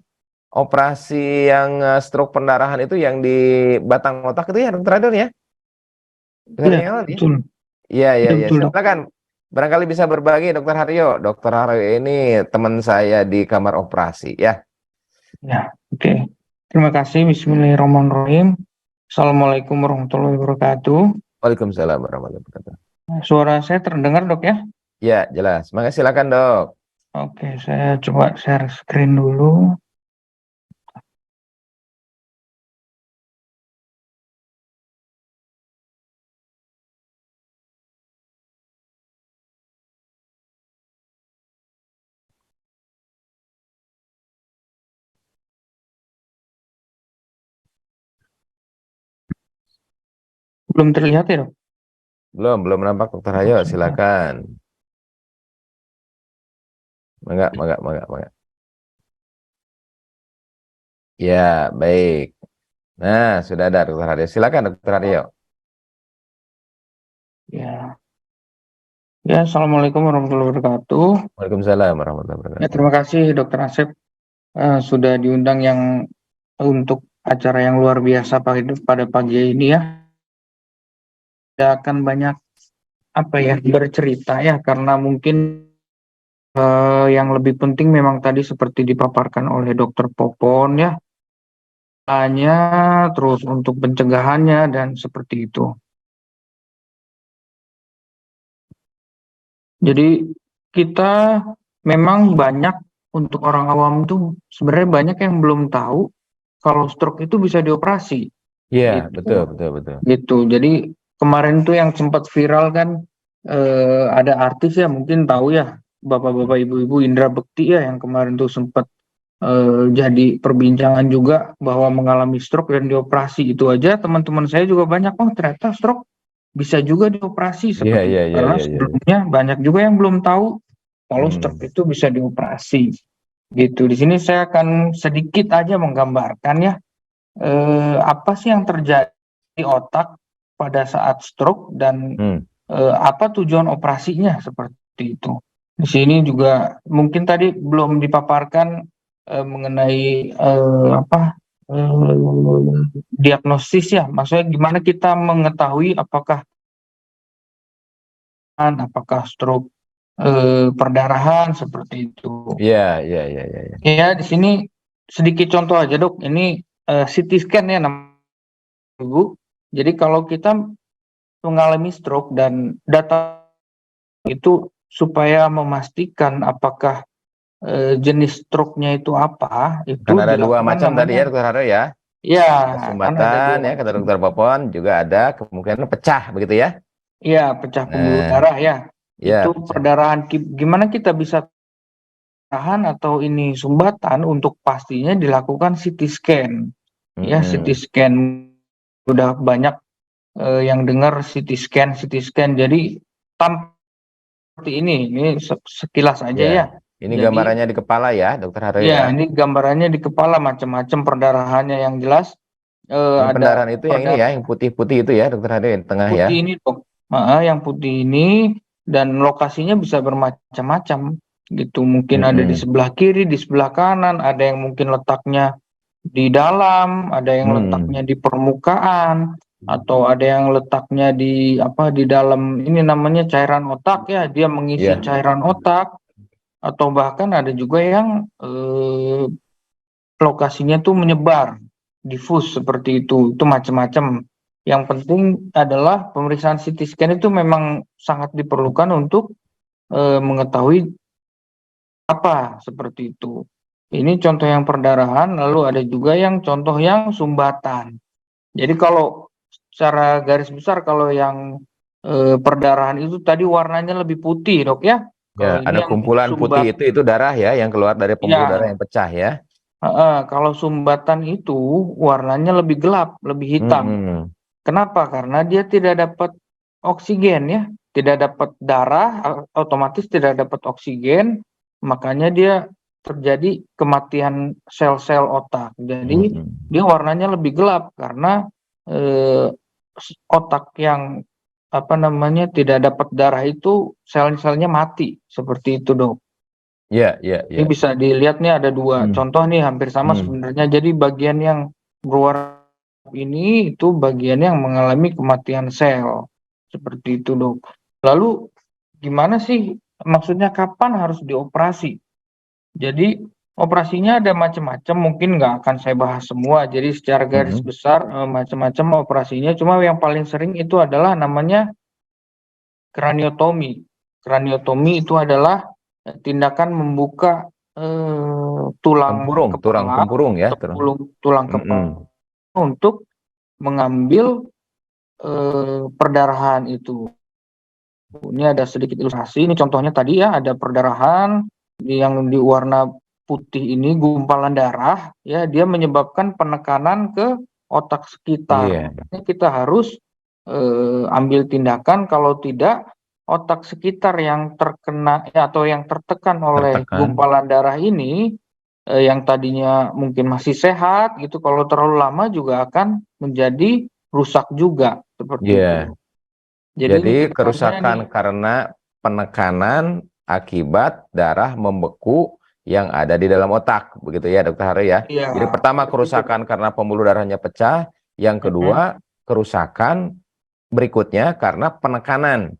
S1: operasi yang stroke pendarahan itu yang di batang otak itu ya, Dokter Haryo ya?
S3: Iya, betul.
S1: Iya, iya, iya.
S3: Betul, Dok.
S1: Silakan. Barangkali bisa berbagi, Dokter Haryo. Dokter Haryo ini teman saya di kamar operasi ya.
S3: Ya, oke. Terima kasih. Bismillahirrahmanirrahim. Assalamualaikum warahmatullahi wabarakatuh.
S1: Waalaikumsalam warahmatullahi wabarakatuh.
S3: Suara saya terdengar, Dok ya?
S1: Ya, jelas. Maka silakan, Dok.
S3: Oke, saya coba share screen dulu. Belum terlihat ya, Dok?
S1: Belum nampak Dokter Haryo. Silakan. Enggak. Ya, baik. Nah, sudah ada Dokter Haryo. Silakan, Dokter Haryo.
S3: Ya. Ya, Assalamualaikum warahmatullahi wabarakatuh.
S1: Waalaikumsalam warahmatullahi
S3: Ya,
S1: wabarakatuh.
S3: terima kasih Dokter Asep sudah diundang untuk acara yang luar biasa pada pagi ini ya. Saya akan banyak bercerita ya, karena mungkin yang lebih penting memang tadi seperti dipaparkan oleh Dokter Popon ya, hanya terus untuk pencegahannya dan seperti itu. Jadi kita memang banyak, untuk orang awam itu sebenarnya banyak yang belum tahu kalau stroke itu bisa dioperasi.
S1: Iya,
S3: Gitu.
S1: betul.
S3: Gitu. Jadi kemarin tuh yang sempat viral kan, ada artis ya, mungkin tahu ya, bapak-bapak ibu-ibu Indra Bekti ya, yang kemarin tuh sempat jadi perbincangan juga bahwa mengalami stroke dan dioperasi. Itu aja teman-teman saya juga banyak, oh ternyata stroke bisa juga dioperasi seperti itu. Karena sebelumnya banyak juga yang belum tahu kalau stroke itu bisa dioperasi. Gitu. Di sini saya akan sedikit aja menggambarkan ya, apa sih yang terjadi di otak pada saat stroke dan apa tujuan operasinya seperti itu. Di sini juga mungkin tadi belum dipaparkan mengenai diagnosis ya, maksudnya gimana kita mengetahui apakah stroke perdarahan seperti itu.
S1: Iya.
S3: Ya, di sini sedikit contoh aja, Dok. Ini CT scan ya namanya, Ibu. Jadi kalau kita mengalami stroke dan data itu supaya memastikan apakah jenis stroke-nya itu apa, itu
S1: kan ada 2 macam tadi ya, Dokter Haryo ya.
S3: Ya,
S1: Sumbatan ya, kata Dokter Popon, juga ada kemungkinan pecah begitu ya.
S3: Iya, pecah pembuluh darah ya.
S1: Ya,
S3: Itu perdarahan, gimana kita bisa tahan atau ini sumbatan, untuk pastinya dilakukan CT scan. Ya, CT
S1: mm-mm.
S3: scan udah banyak yang dengar CT scan. Jadi seperti ini sekilas aja
S1: Ya,
S3: ya.
S1: ini
S3: Jadi
S1: gambarannya di kepala ya, Dokter Haryo ya.
S3: ya, ini gambarannya di kepala, macam-macam perdarahannya yang jelas.
S1: Yang
S3: Ada
S1: pendarahan itu yang ini ya,
S3: perdarahan
S1: yang putih-putih itu ya, Dokter Haryo yang tengah ya.
S3: putih ini dok. Yang putih ini, dan lokasinya bisa bermacam-macam gitu. Mungkin ada di
S1: Mm-mm.
S3: sebelah kiri, di sebelah kanan, ada yang mungkin letaknya di dalam, ada yang letaknya
S1: Mm.
S3: di permukaan, atau ada yang letaknya di apa, di dalam ini namanya cairan otak ya, dia mengisi
S1: Ya,
S3: cairan otak, atau bahkan ada juga yang lokasinya tuh menyebar, difus seperti itu macam-macam. Yang penting adalah pemeriksaan CT scan itu memang sangat diperlukan untuk mengetahui apa seperti itu. Ini contoh yang perdarahan, lalu ada juga yang contoh yang sumbatan. Jadi kalau secara garis besar, kalau yang perdarahan itu tadi warnanya lebih putih, Dok ya.
S1: ya,
S3: Kalau ini
S1: ada
S3: yang
S1: kumpulan putih
S3: sumbat,
S1: itu darah ya, yang keluar dari pembuluh darah
S3: ya,
S1: yang pecah ya.
S3: kalau sumbatan itu warnanya lebih gelap, lebih hitam.
S1: Mm-mm.
S3: Kenapa? Karena dia tidak dapat oksigen ya, tidak dapat darah, otomatis tidak dapat oksigen, makanya dia terjadi kematian sel-sel otak. Jadi
S1: Mm-mm.
S3: dia warnanya lebih gelap karena eh, otak yang apa namanya tidak dapat darah itu sel-selnya mati, seperti itu dok.
S1: Ya, ya,
S3: Ini
S1: ya.
S3: bisa dilihat nih, ada dua
S1: Mm.
S3: contoh nih hampir sama
S1: Mm.
S3: sebenarnya. Jadi bagian yang berwarna ini itu bagian yang mengalami kematian sel. Seperti itu, Dok. Lalu gimana sih, maksudnya kapan harus dioperasi? Jadi operasinya ada macam-macam, mungkin nggak akan saya bahas semua. Jadi secara garis
S1: Mm-mm.
S3: besar macam-macam operasinya. Cuma yang paling sering itu adalah namanya kraniotomi. Kraniotomi itu adalah tindakan membuka tulang
S1: Tulang
S3: kepala,
S1: tempurung ya,
S3: tulang
S1: Mm-mm.
S3: kepala, untuk mengambil perdarahan itu. Ini ada sedikit ilustrasi. Ini contohnya tadi ya, ada perdarahan yang di warna putih ini, gumpalan darah ya, dia menyebabkan penekanan ke otak sekitar.
S1: Iya,
S3: Makanya kita harus ambil tindakan, kalau tidak otak sekitar yang terkena ya, atau yang tertekan oleh
S1: tertekan.
S3: gumpalan darah ini, yang tadinya mungkin masih sehat gitu, kalau terlalu lama juga akan menjadi rusak juga seperti itu.
S1: Iya.
S3: Jadi
S1: Jadi
S3: ini ceritanya nih.
S1: kerusakan karena penekanan akibat darah membeku yang ada di dalam otak, begitu ya, Dokter Haryo ya.
S3: Iya,
S1: Jadi pertama
S3: seperti itu, Dok.
S1: kerusakan karena pembuluh darahnya pecah, yang
S3: Mm-mm.
S1: kedua kerusakan berikutnya karena penekanan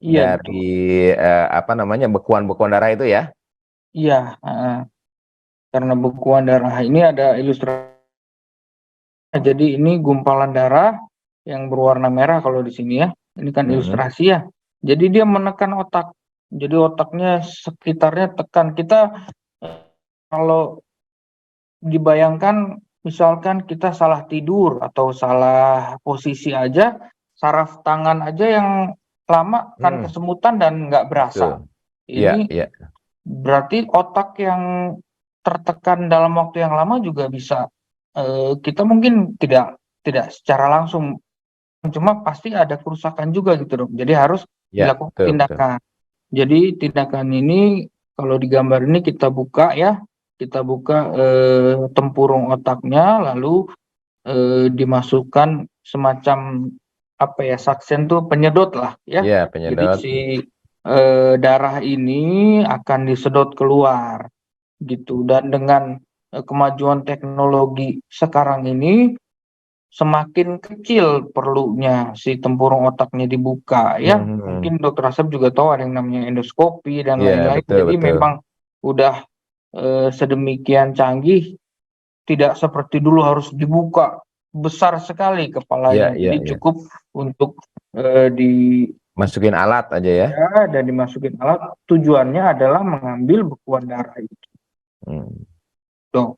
S3: Iya,
S1: dari
S3: betul.
S1: apa namanya, bekuan-bekuan darah itu ya.
S3: Iya, karena bekuan darah ini ada ilustrasi. Jadi ini gumpalan darah yang berwarna merah kalau di sini ya. Ini kan
S1: Mm-mm.
S3: ilustrasi ya. Jadi dia menekan otak. Jadi otaknya sekitarnya tekan. Kita kalau dibayangkan, misalkan kita salah tidur atau salah posisi aja, saraf tangan aja yang lama kan
S1: Hmm,
S3: kesemutan dan nggak berasa.
S1: betul. Iya,
S3: Ini
S1: iya.
S3: berarti otak yang tertekan dalam waktu yang lama juga bisa, kita mungkin tidak tidak secara langsung, cuma pasti ada kerusakan juga gitu dok. Jadi harus
S1: Ya,
S3: dilakukan
S1: betul, betul.
S3: tindakan. Jadi tindakan ini kalau di gambar ini kita buka ya, kita buka tempurung otaknya, lalu dimasukkan semacam apa ya, saksen tuh penyedot lah ya.
S1: Iya,
S3: Jadi
S1: penyedot.
S3: si darah ini akan disedot keluar gitu. Dan dengan kemajuan teknologi sekarang ini, semakin kecil perlunya si tempurung otaknya dibuka ya.
S1: Mhm.
S3: Mungkin Dokter Asep juga tahu ada yang namanya endoskopi dan
S1: Iya,
S3: lain-lain.
S1: betul,
S3: Jadi
S1: betul.
S3: memang udah sedemikian canggih, tidak seperti dulu harus dibuka besar sekali
S1: Iya,
S3: kepalanya.
S1: iya,
S3: Jadi
S1: iya.
S3: cukup untuk di
S1: Masukin alat aja ya.
S3: ya, dan dimasukin alat. Tujuannya adalah mengambil bekuan darah itu.
S1: Hmm.
S3: Dok,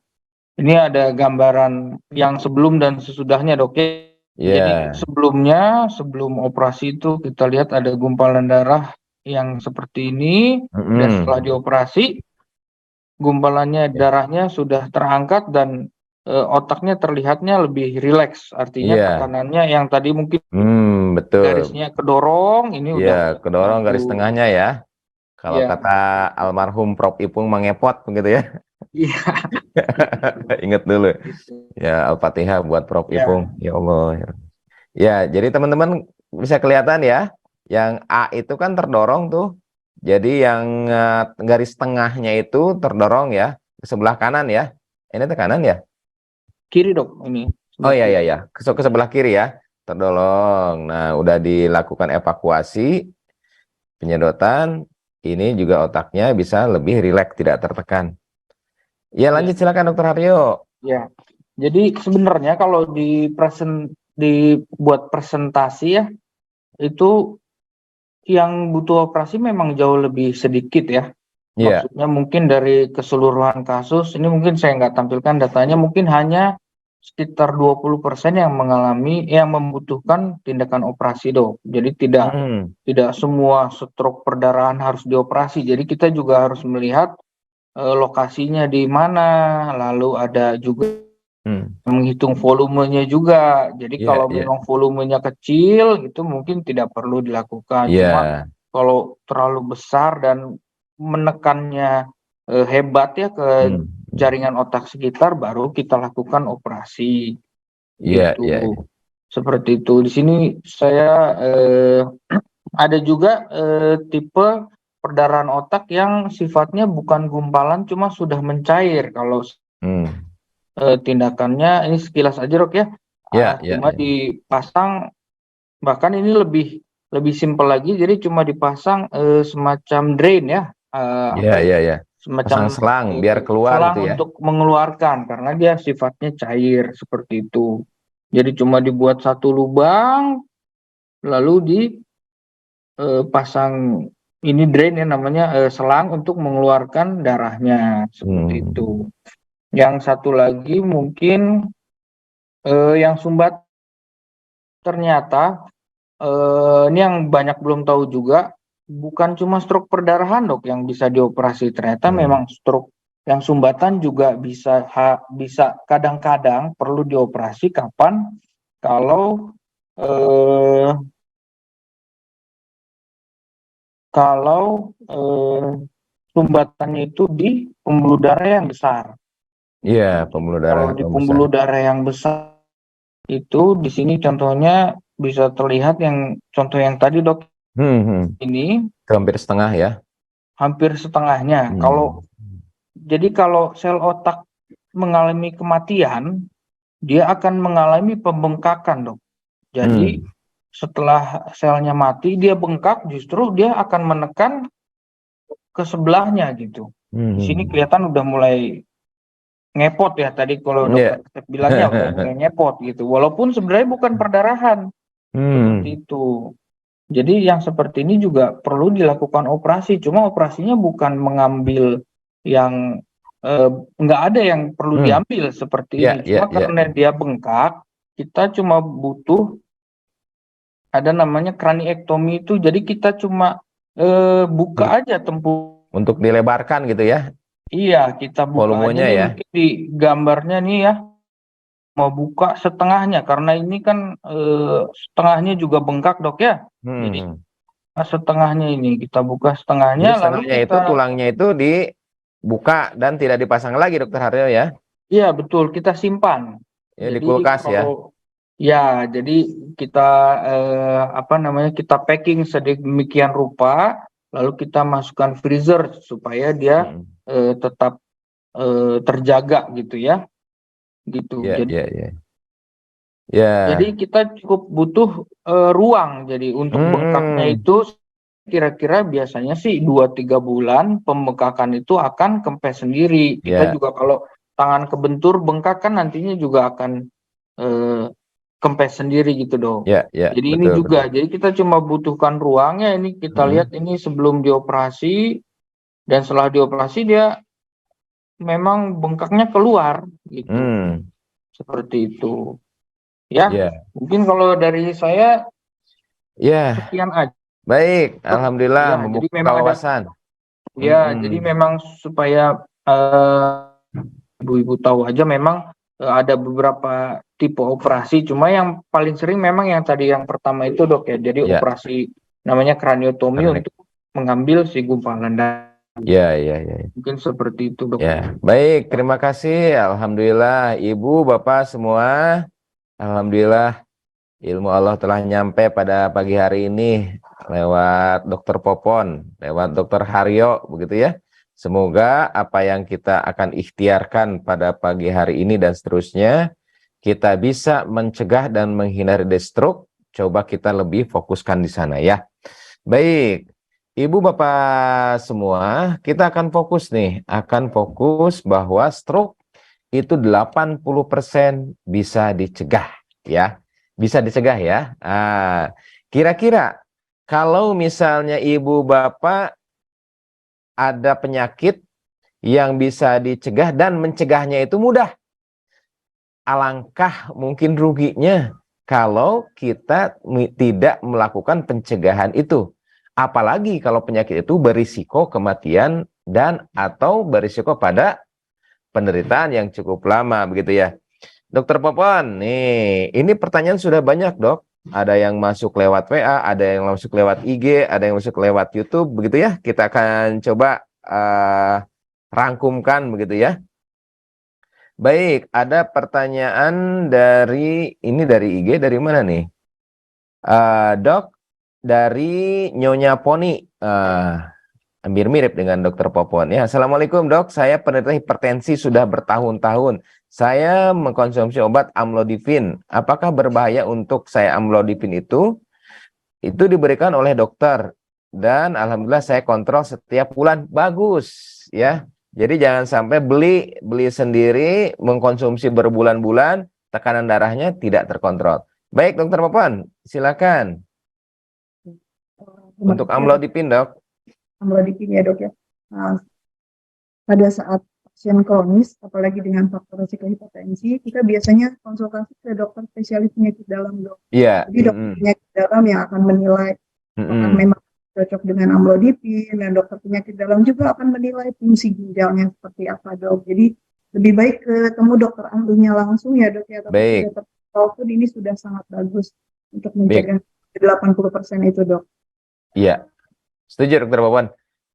S3: ini ada gambaran yang sebelum dan sesudahnya dok ya. Jadi
S1: Iya,
S3: sebelumnya, sebelum operasi itu kita lihat ada gumpalan darah yang seperti ini, dan setelah
S1: Mm-mm.
S3: dioperasi, gumpalannya darahnya sudah terangkat dan otaknya terlihatnya lebih rileks. Artinya
S1: Iya.
S3: tekanannya yang tadi mungkin
S1: Betul.
S3: garisnya kedorong, ini
S1: Iya,
S3: udah
S1: kedorong garis
S3: bagus.
S1: tengahnya ya. Kalau
S3: Ya,
S1: kata almarhum Prof. Ipung mengepot begitu ya.
S3: iya,
S1: Ingat dulu.
S3: gitu.
S1: Ya, Al-Fatihah buat Prof. Ipung.
S3: Ya,
S1: Ya Allah. Ya, ya, jadi teman-teman bisa kelihatan ya, yang A itu kan terdorong tuh. Jadi yang garis tengahnya itu terdorong ya, ke sebelah kanan ya. Ini ke kanan ya?
S3: kiri dok, ini
S1: Oh
S3: sebelah
S1: iya iya
S3: kiri.
S1: ya, ke sebelah kiri ya. Terdorong. Nah, udah dilakukan evakuasi, penyedotan, ini juga otaknya bisa lebih rileks, tidak tertekan. Ya,
S3: Ya,
S1: lanjut silakan Dokter Haryo.
S3: ya. Jadi sebenarnya kalau dibuat presentasi ya, itu yang butuh operasi memang jauh lebih sedikit ya.
S1: Iya.
S3: Maksudnya mungkin dari keseluruhan kasus, ini mungkin saya nggak tampilkan datanya, mungkin hanya sekitar 20% yang membutuhkan tindakan operasi dok. Jadi tidak
S1: Hmm.
S3: tidak semua stroke perdarahan harus dioperasi. Jadi kita juga harus melihat lokasinya di mana, lalu ada juga
S1: Hmm.
S3: menghitung volumenya juga. Jadi
S1: Iya,
S3: kalau
S1: iya.
S3: memang volumenya kecil, itu mungkin tidak perlu dilakukan. Cuma
S1: Iya.
S3: kalau terlalu besar dan menekannya hebat ya ke
S1: Hmm.
S3: jaringan otak sekitar, baru kita lakukan operasi
S1: Iya, iya.
S3: gitu. Seperti itu. Di sini saya ada juga tipe perdarahan otak yang sifatnya bukan gumpalan, cuma sudah mencair. Kalau
S1: Hmm.
S3: tindakannya ini sekilas aja dok ya,
S1: Iya, iya,
S3: cuma
S1: iya.
S3: dipasang, bahkan ini lebih lebih simpel lagi, jadi cuma dipasang semacam drain ya,
S1: Iya, iya, iya. Pasang
S3: semacam
S1: selang biar keluar
S3: selang
S1: gitu ya.
S3: untuk mengeluarkan karena dia sifatnya cair seperti itu. Jadi cuma dibuat satu lubang, lalu dipasang ini drain ya, namanya selang untuk mengeluarkan darahnya seperti
S1: Hmm.
S3: itu. Yang satu lagi mungkin yang sumbat, ternyata ini yang banyak belum tahu juga, bukan cuma stroke perdarahan dok yang bisa dioperasi. Ternyata
S1: Hmm.
S3: memang stroke yang sumbatan juga bisa kadang-kadang perlu dioperasi. Kapan? Kalau eh, kalau sumbatannya itu di pembuluh darah yang besar.
S1: Iya,
S3: Gitu.
S1: pembuluh
S3: Jadi
S1: darah
S3: kalau di
S1: pembesar.
S3: pembuluh darah yang besar itu, di sini contohnya bisa terlihat yang contoh yang tadi dok,
S1: Hmm. Hmm.
S3: ini
S1: Itu hampir setengah ya.
S3: hampir setengahnya.
S1: Hmm.
S3: Kalau sel otak mengalami kematian, dia akan mengalami pembengkakan dok. Jadi
S1: Hmm.
S3: setelah selnya mati, dia bengkak, justru dia akan menekan ke sebelahnya gitu. Di sini
S1: Hmm.
S3: kelihatan udah mulai ngepot ya, tadi kalau
S1: Iya.
S3: dokter bilangnya udah mulai ngepot gitu. Walaupun sebenarnya bukan perdarahan,
S1: Hmm.
S3: seperti itu. Jadi yang seperti ini juga perlu dilakukan operasi. Cuma operasinya bukan mengambil yang nggak ada yang perlu
S1: Hmm.
S3: diambil seperti
S1: Iya,
S3: ini.
S1: iya,
S3: Cuma
S1: iya.
S3: karena dia bengkak, kita cuma butuh ada namanya kraniektomi itu. Jadi kita cuma
S1: Untuk
S3: buka aja tempurung.
S1: untuk dilebarkan gitu ya
S3: Iya, kita buka aja
S1: volumenya
S3: nih,
S1: ya.
S3: mungkin di gambarnya nih ya, mau buka setengahnya karena ini kan setengahnya juga bengkak dok ya. Jadi
S1: Hmm.
S3: setengahnya ini kita buka setengahnya,
S1: Jadi
S3: lalu
S1: setengahnya itu
S3: kita,
S1: tulangnya itu dibuka dan tidak dipasang lagi Dokter Haryo ya.
S3: iya betul, kita simpan.
S1: Ya di
S3: Jadi
S1: kulkas ya.
S3: kalau ya, jadi kita apa namanya, kita packing sedemikian rupa, lalu kita masukkan freezer supaya dia
S1: Hmm.
S3: tetap terjaga gitu ya, gitu.
S1: Ya,
S3: Jadi
S1: ya, ya. Ya.
S3: kita cukup butuh ruang. Jadi untuk bengkaknya
S1: Hmm.
S3: itu kira-kira biasanya sih 2-3 bulan pembengkakan itu akan kempes sendiri. Kita
S1: Ya.
S3: juga kalau tangan kebentur bengkak kan nantinya juga akan eh, kempes sendiri gitu dong.
S1: Ya, ya,
S3: Jadi ini
S1: betul, betul.
S3: juga, jadi kita cuma butuhkan ruangnya. Ini kita lihat
S1: Hmm.
S3: ini sebelum dioperasi dan setelah dioperasi dia memang bengkaknya keluar gitu.
S1: Hmm.
S3: Seperti itu. Ya,
S1: Ya.
S3: mungkin kalau dari saya
S1: Ya.
S3: sekian aja.
S1: Baik, alhamdulillah
S3: Ya, jadi
S1: membuka
S3: memang ada,
S1: wawasan.
S3: ya, jadi memang supaya ibu-ibu tahu aja memang ada beberapa tipe operasi, cuma yang paling sering memang yang tadi yang pertama itu dok ya, jadi
S1: Ya,
S3: operasi namanya kraniotomi
S1: karena
S3: untuk mengambil si gumpalan darah.
S1: ya, ya, ya,
S3: Mungkin seperti itu dok.
S1: ya. Baik, terima kasih. Alhamdulillah, Ibu, Bapak semua. Alhamdulillah, ilmu Allah telah nyampe pada pagi hari ini lewat Dokter Popon, lewat Dokter Haryo, begitu ya. Semoga apa yang kita akan ikhtiarkan pada pagi hari ini dan seterusnya, kita bisa mencegah dan menghindari stroke. Coba kita lebih fokuskan di sana ya. Baik, Ibu Bapak semua, kita akan fokus nih, akan fokus bahwa stroke itu 80% bisa dicegah ya. Bisa dicegah ya. Kira-kira kalau misalnya Ibu Bapak ada penyakit yang bisa dicegah dan mencegahnya itu mudah, alangkah mungkin ruginya kalau kita tidak melakukan pencegahan itu. Apalagi kalau penyakit itu berisiko kematian dan atau berisiko pada penderitaan yang cukup lama begitu ya. Dokter Popon, nih, ini pertanyaan sudah banyak, Dok. Ada yang masuk lewat WA, ada yang masuk lewat IG, ada yang masuk lewat YouTube, begitu ya. Kita akan coba rangkumkan begitu ya. Baik, ada pertanyaan dari IG, dari mana nih? Dok, dari Nyonya Poni. Hampir mirip dengan Dokter Popon ya. Assalamualaikum dok, saya penderita hipertensi sudah bertahun-tahun. Saya mengkonsumsi obat amlodipin. Apakah berbahaya untuk saya amlodipin itu? Itu diberikan oleh dokter. Dan alhamdulillah saya kontrol setiap bulan. Bagus ya. Jadi jangan sampai beli sendiri, mengkonsumsi berbulan-bulan, tekanan darahnya tidak terkontrol. Baik Dokter Popon, silakan. Untuk amlodipin dok.
S2: Amlodipin ya dok ya. Nah, pada saat pasien kronis, apalagi dengan faktor risiko hipertensi, kita biasanya konsultasi ke dokter spesialis penyakit dalam dok.
S1: Iya.
S2: Jadi dokter penyakit dalam yang akan menilai apakah memang cocok dengan amlodipin, dan dokter penyakit dalam juga akan menilai fungsi ginjalnya seperti apa dok. Jadi lebih baik ketemu dokter ahlinya langsung ya dok ya. Tapi walaupun ini sudah sangat bagus untuk mencegah 80% itu dok.
S1: Iya. Setuju Dokter Popon.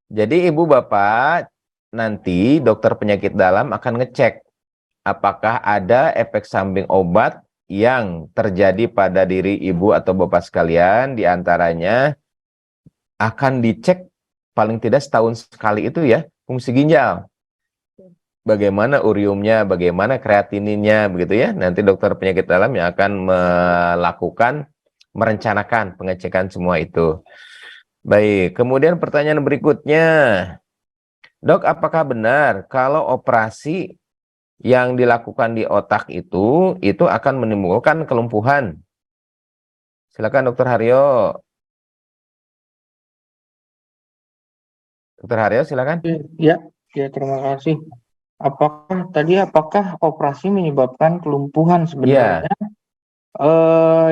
S1: Jadi Ibu Bapak nanti dokter penyakit dalam akan ngecek apakah ada efek samping obat yang terjadi pada diri Ibu atau Bapak sekalian. Di antaranya akan dicek paling tidak setahun sekali itu ya, fungsi ginjal. Bagaimana uriumnya, bagaimana kreatininnya begitu ya. Nanti dokter penyakit dalam yang akan merencanakan pengecekan semua itu. Baik, kemudian pertanyaan berikutnya. Dok, apakah benar kalau operasi yang dilakukan di otak itu akan menimbulkan kelumpuhan? Silakan Dokter Haryo. Dokter Haryo, silakan.
S3: Ya, terima kasih. Apakah operasi menyebabkan kelumpuhan? Sebenarnya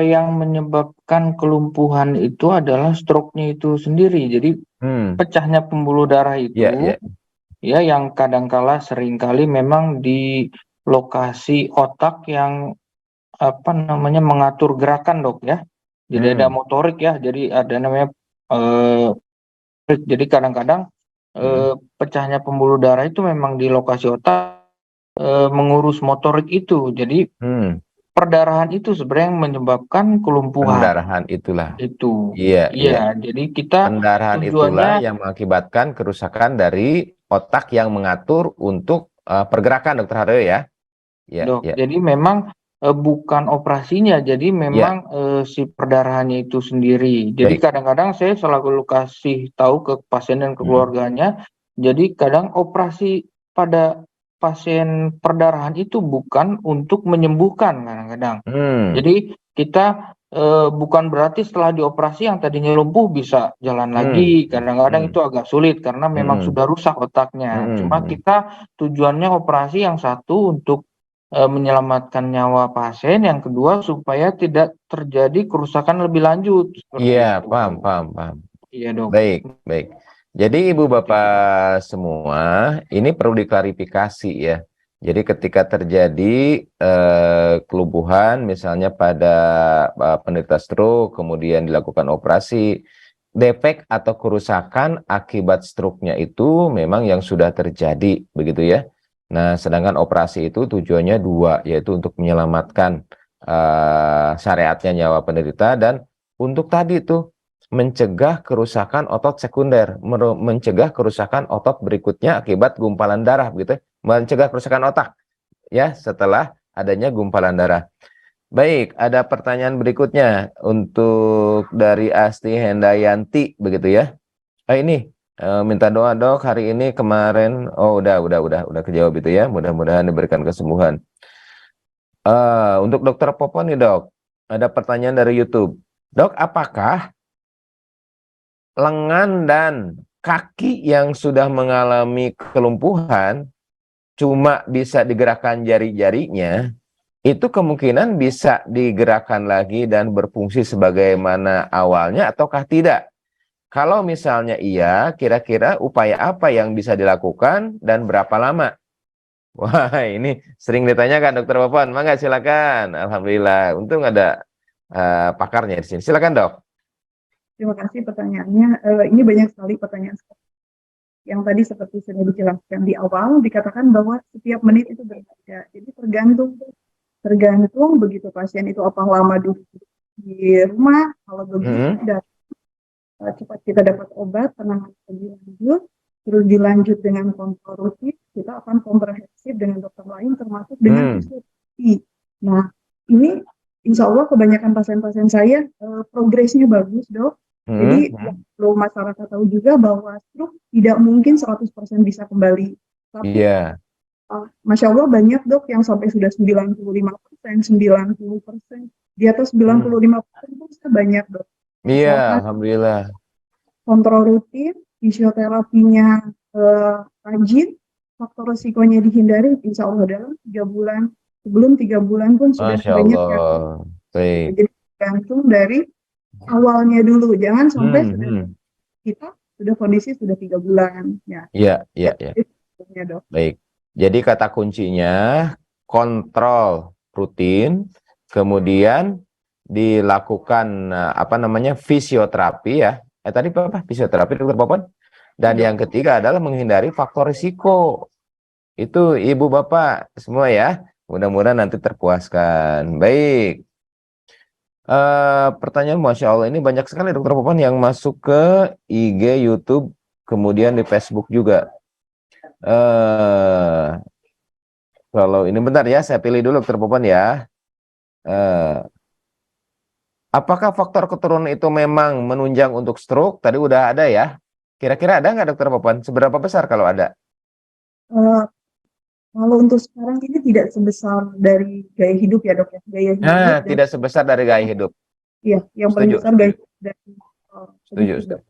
S3: yang menyebabkan kelumpuhan itu adalah stroke-nya itu sendiri. Jadi pecahnya pembuluh darah itu ya yang kadangkala seringkali memang di lokasi otak yang mengatur gerakan dok ya. Jadi ada motorik ya. Jadi ada namanya jadi kadang-kadang pecahnya pembuluh darah itu memang di lokasi otak mengurus motorik itu. Jadi perdarahan itu sebenarnya yang menyebabkan kelumpuhan.
S1: Pendarahan itulah.
S3: Itu.
S1: Iya.
S3: Jadi kita
S1: pendarahan itulah yang mengakibatkan kerusakan dari otak yang mengatur untuk pergerakan Dokter Haryo ya.
S3: Dok, jadi memang bukan operasinya, jadi memang si perdarahannya itu sendiri. Jadi kadang-kadang saya selalu kasih tahu ke pasien dan keluarganya, jadi kadang operasi pada pasien perdarahan itu bukan untuk menyembuhkan kadang-kadang. Jadi kita bukan berarti setelah dioperasi yang tadinya lumpuh bisa jalan lagi. Kadang-kadang itu agak sulit karena memang sudah rusak otaknya. Cuma kita tujuannya operasi yang satu untuk menyelamatkan nyawa pasien, yang kedua supaya tidak terjadi kerusakan lebih lanjut.
S1: Iya, paham.
S3: Iya dok.
S1: Baik, baik. Jadi Ibu Bapak semua, ini perlu diklarifikasi ya. Jadi ketika terjadi kelumpuhan misalnya pada penderita stroke, kemudian dilakukan operasi, defek atau kerusakan akibat stroke-nya itu memang yang sudah terjadi, begitu ya. Nah, sedangkan operasi itu tujuannya dua, yaitu untuk menyelamatkan syariatnya nyawa penderita dan untuk tadi tuh mencegah kerusakan otot sekunder, mencegah kerusakan otot berikutnya akibat gumpalan darah, begitu, mencegah kerusakan otak, ya, setelah adanya gumpalan darah. Baik, ada pertanyaan berikutnya untuk dari Asti Hendayanti, begitu ya. Ini minta doa dok, hari ini kemarin, oh udah kejawab itu ya, mudah-mudahan diberikan kesembuhan. Untuk dokter Popon nih dok, ada pertanyaan dari YouTube. Dok, apakah lengan dan kaki yang sudah mengalami kelumpuhan cuma bisa digerakkan jari-jarinya, itu kemungkinan bisa digerakkan lagi dan berfungsi sebagaimana awalnya ataukah tidak? Kalau misalnya iya, kira-kira upaya apa yang bisa dilakukan dan berapa lama? Wah, ini sering ditanyakan dokter Popon. Mangga silakan. Alhamdulillah, untung ada pakarnya di sini. Silakan dok.
S2: Terima kasih pertanyaannya. Ini banyak sekali pertanyaan yang tadi seperti sudah dijelaskan di awal, dikatakan bahwa setiap menit itu berbeda. Jadi tergantung begitu pasien itu apa lama dulu di rumah, kalau begitu dan cepat kita dapat obat penanganan lebih lanjut, terus dilanjut dengan kontrol rutin, kita akan komprehensif dengan dokter lain termasuk dengan fisioterapi. Nah, ini insya Allah kebanyakan pasien-pasien saya progresnya bagus dok. Jadi perlu masyarakat tahu juga bahwa stroke tidak mungkin 100% bisa kembali. Tapi Masya Allah banyak dok yang sampai sudah 95%, 90%, di atas 95% pun banyak dok.
S1: Iya, alhamdulillah.
S2: Kontrol rutin, fisioterapinya rajin, faktor resikonya dihindari, insya Allah dalam 3 bulan, sebelum 3 bulan pun sudah banyak yang jadi tergantung dari awalnya dulu, jangan sampai kita sudah kondisi sudah 3 bulan.
S1: Iya. Baik. Jadi kata kuncinya kontrol rutin, kemudian dilakukan fisioterapi ya. Tadi apa? Fisioterapi dokter Popon. Dan yang ketiga adalah menghindari faktor risiko. Itu ibu bapak semua ya. Mudah-mudahan nanti terpuaskan. Baik. Pertanyaan Masya Allah ini banyak sekali dokter Popon yang masuk ke IG, YouTube, kemudian di Facebook juga. Kalau ini bentar ya, saya pilih dulu dokter Popon ya. Apakah faktor keturunan itu memang menunjang untuk stroke? Tadi udah ada ya. Kira-kira ada nggak dokter Popon? Seberapa besar kalau ada?
S2: Kalau untuk sekarang ini tidak sebesar dari gaya hidup ya dok ya. Gaya hidup
S1: tidak sebesar dari gaya hidup.
S2: Iya, yang paling besar gaya hidup dari
S1: setuju.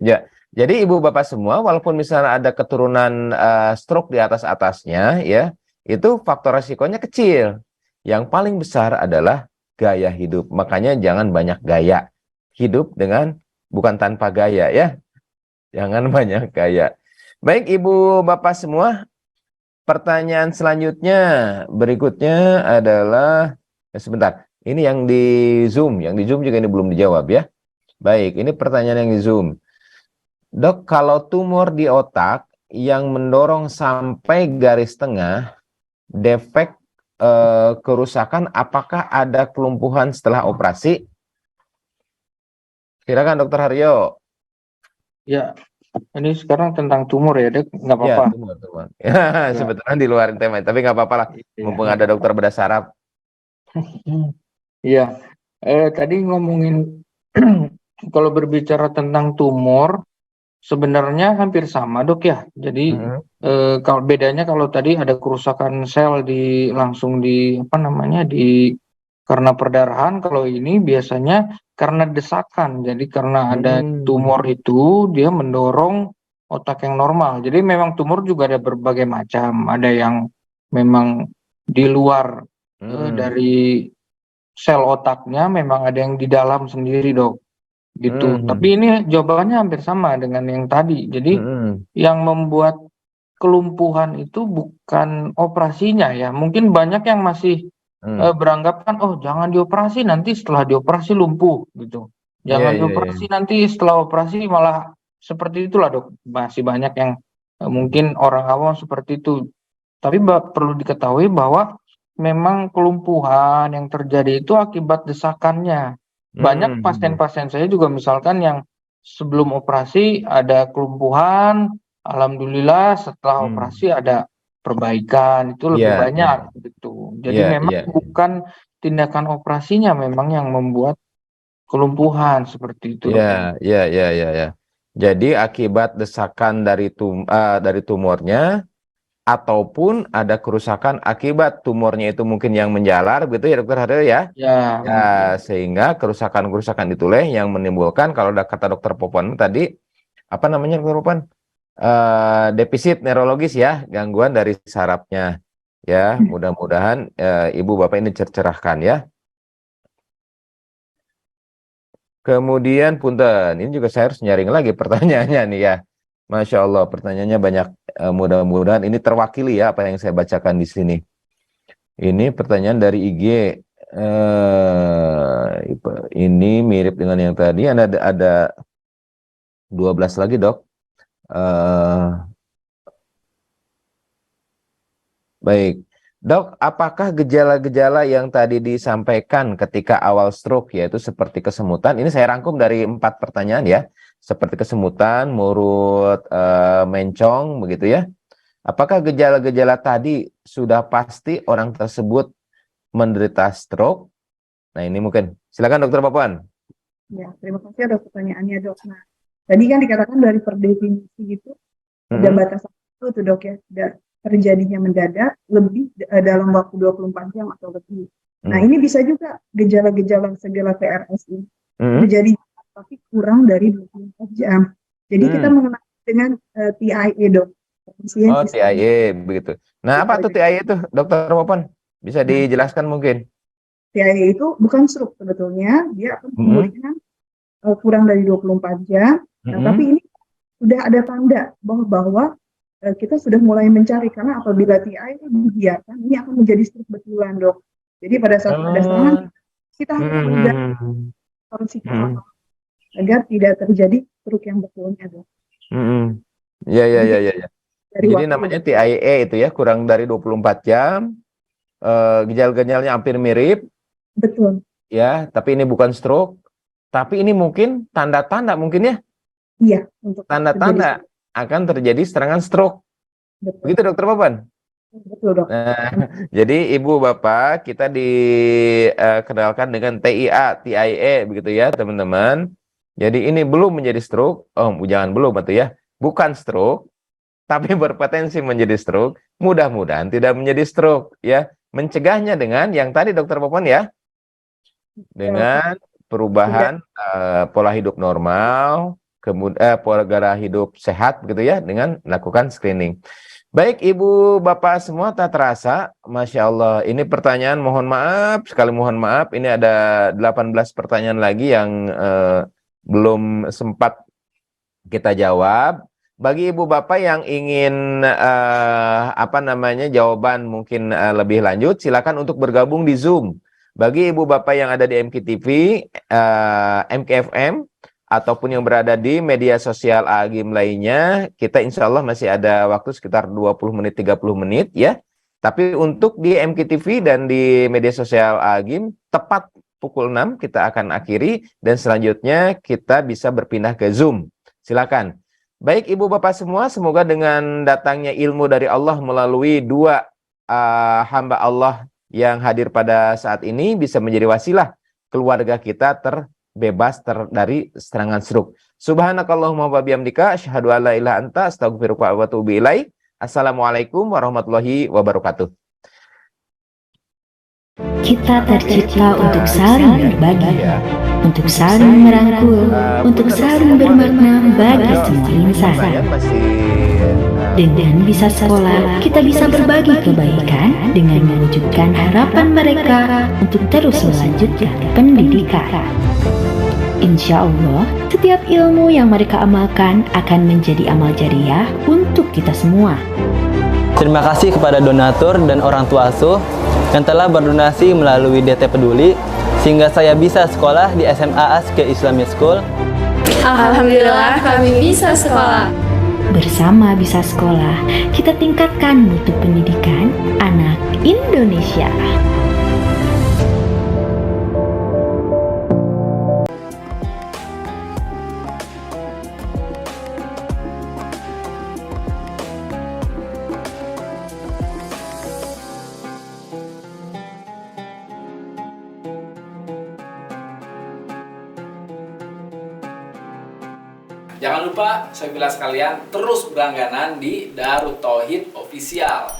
S1: Ya, jadi ibu bapak semua, walaupun misalnya ada keturunan stroke di atas-atasnya, ya, itu faktor resikonya kecil. Yang paling besar adalah gaya hidup. Makanya jangan banyak gaya. Hidup dengan bukan tanpa gaya ya. Jangan banyak gaya. Baik ibu bapak semua, pertanyaan selanjutnya berikutnya adalah sebentar. Ini yang di Zoom juga ini belum dijawab ya. Baik, ini pertanyaan yang di Zoom. Dok, kalau tumor di otak yang mendorong sampai garis tengah, defek kerusakan, apakah ada kelumpuhan setelah operasi? Silakan Dokter Haryo.
S3: Ya, ini sekarang tentang tumor ya, Dek, nggak apa-apa.
S1: Ya, tumor. Ya, sebetulnya di luar tema, tapi nggak apa-apa lah. Mumpung ada dokter bedah saraf.
S3: Iya, tadi ngomongin kalau berbicara tentang tumor, sebenarnya hampir sama dok ya. Jadi kalau bedanya kalau tadi ada kerusakan sel langsung karena perdarahan, kalau ini biasanya karena desakan. Jadi karena ada tumor itu dia mendorong otak yang normal. Jadi memang tumor juga ada berbagai macam. Ada yang memang di luar dari sel otaknya, memang ada yang di dalam sendiri dok. gitu. Tapi ini jawabannya hampir sama dengan yang tadi. Jadi yang membuat kelumpuhan itu bukan operasinya ya. Mungkin banyak yang masih beranggapan, oh jangan dioperasi, nanti setelah dioperasi lumpuh gitu. Jangan dioperasi, nanti setelah operasi malah seperti itulah dok. Masih banyak yang mungkin orang awam seperti itu. Tapi perlu diketahui bahwa memang kelumpuhan yang terjadi itu akibat desakannya. Banyak pasien-pasien saya juga misalkan yang sebelum operasi ada kelumpuhan, alhamdulillah setelah operasi ada perbaikan, itu lebih banyak gitu. Jadi memang bukan tindakan operasinya memang yang membuat kelumpuhan seperti itu.
S1: Ya. Jadi akibat desakan dari tumornya ataupun ada kerusakan akibat tumornya itu mungkin yang menjalar gitu ya dokter Haryo ya. Sehingga kerusakan-kerusakan itulah yang menimbulkan, kalau kata dokter Popon tadi, apa namanya dokter Popon? Defisit neurologis ya, gangguan dari sarafnya ya. Mudah-mudahan ibu bapak ini cercerahkan ya. Kemudian punten, ini juga saya harus nyaring lagi pertanyaannya nih ya. Masya Allah, pertanyaannya banyak. Mudah-mudahan ini terwakili ya apa yang saya bacakan di sini. Ini pertanyaan dari IG. Ini mirip dengan yang tadi. Ada 12 lagi dok. Baik, dok, apakah gejala-gejala yang tadi disampaikan ketika awal stroke, yaitu seperti kesemutan, ini saya rangkum dari 4 pertanyaan ya, seperti kesemutan, mulut mencong, begitu ya. Apakah gejala-gejala tadi sudah pasti orang tersebut menderita stroke? Nah ini mungkin, silakan dokter Papuan.
S2: Ya, terima kasih atas pertanyaannya dok. Nah, tadi kan dikatakan dari per definisi gitu, ada batasan itu dok ya, terjadinya mendadak lebih dalam waktu 24 jam atau lebih. Nah ini bisa juga gejala-gejala TRS ini terjadi tapi kurang dari 24 jam. Jadi kita mengenal dengan TIA dok.
S1: Oh TIA begitu. Nah apa tuh TIA itu dokter Popon? Bisa dijelaskan mungkin?
S2: TIA itu bukan stroke sebetulnya, dia akan memulihkan kurang dari 24 jam. Nah, tapi ini sudah ada tanda bahwa kita sudah mulai mencari, karena apabila TIA itu dibiarkan, ini akan menjadi stroke betulan dok. Jadi pada saat ada serangan kita harus agar tidak terjadi stroke yang betulnya dok.
S1: Ya. Jadi namanya TIA itu ya, kurang dari 24 jam, gejala-gejalanya hampir mirip.
S2: Betul.
S1: Ya, tapi ini bukan stroke, tapi ini mungkin tanda-tanda mungkin ya.
S2: Iya. Untuk
S1: tanda-tanda akan terjadi serangan stroke.
S2: Betul.
S1: Begitu dokter Papan?
S2: Betul dok.
S1: Nah, jadi ibu bapak kita dikenalkan dengan TIA begitu ya teman-teman. Jadi ini belum menjadi stroke, jangan belum atau ya, bukan stroke, tapi berpotensi menjadi stroke. Mudah-mudahan tidak menjadi stroke ya. Mencegahnya dengan yang tadi dokter Papan ya, dengan perubahan pola hidup normal, kemudian pola gaya hidup sehat begitu ya, dengan melakukan screening. Baik ibu bapak semua, tak terasa, Masya Allah, ini pertanyaan mohon maaf, ini ada 18 pertanyaan lagi yang belum sempat kita jawab. Bagi ibu bapak yang ingin jawaban mungkin lebih lanjut, silakan untuk bergabung di Zoom. Bagi ibu bapak yang ada di MKTV, MKFM, ataupun yang berada di media sosial AGIM lainnya, kita insya Allah masih ada waktu sekitar 20 menit, 30 menit ya. Tapi untuk di MKTV dan di media sosial AGIM, tepat pukul 6 kita akan akhiri, dan selanjutnya kita bisa berpindah ke Zoom. Silakan. Baik ibu bapak semua, semoga dengan datangnya ilmu dari Allah melalui dua hamba Allah yang hadir pada saat ini bisa menjadi wasilah keluarga kita terbebas dari serangan stroke. Subhanakallahumma wa bihamdika asyhadu an la ilaha anta astaghfiruka wa atubu ilaik. Assalamualaikum warahmatullahi wabarakatuh.
S4: Kita tercipta untuk saling berbagi, untuk saling merangkul, untuk saling bermakna bagi semua insan. Dengan bisa sekolah, kita bisa berbagi kebaikan dengan mewujudkan harapan mereka untuk terus melanjutkan pendidikan. Insya Allah, setiap ilmu yang mereka amalkan akan menjadi amal jariah untuk kita semua.
S5: Terima kasih kepada donatur dan orang tua asuh yang telah berdonasi melalui DT Peduli sehingga saya bisa sekolah di SMA Aske Islamic School.
S6: Alhamdulillah kami bisa sekolah.
S4: Bersama Bisa Sekolah, kita tingkatkan mutu pendidikan anak Indonesia.
S7: Jangan lupa, saya bilang sekalian, terus berlangganan di Darut Tauhid Official.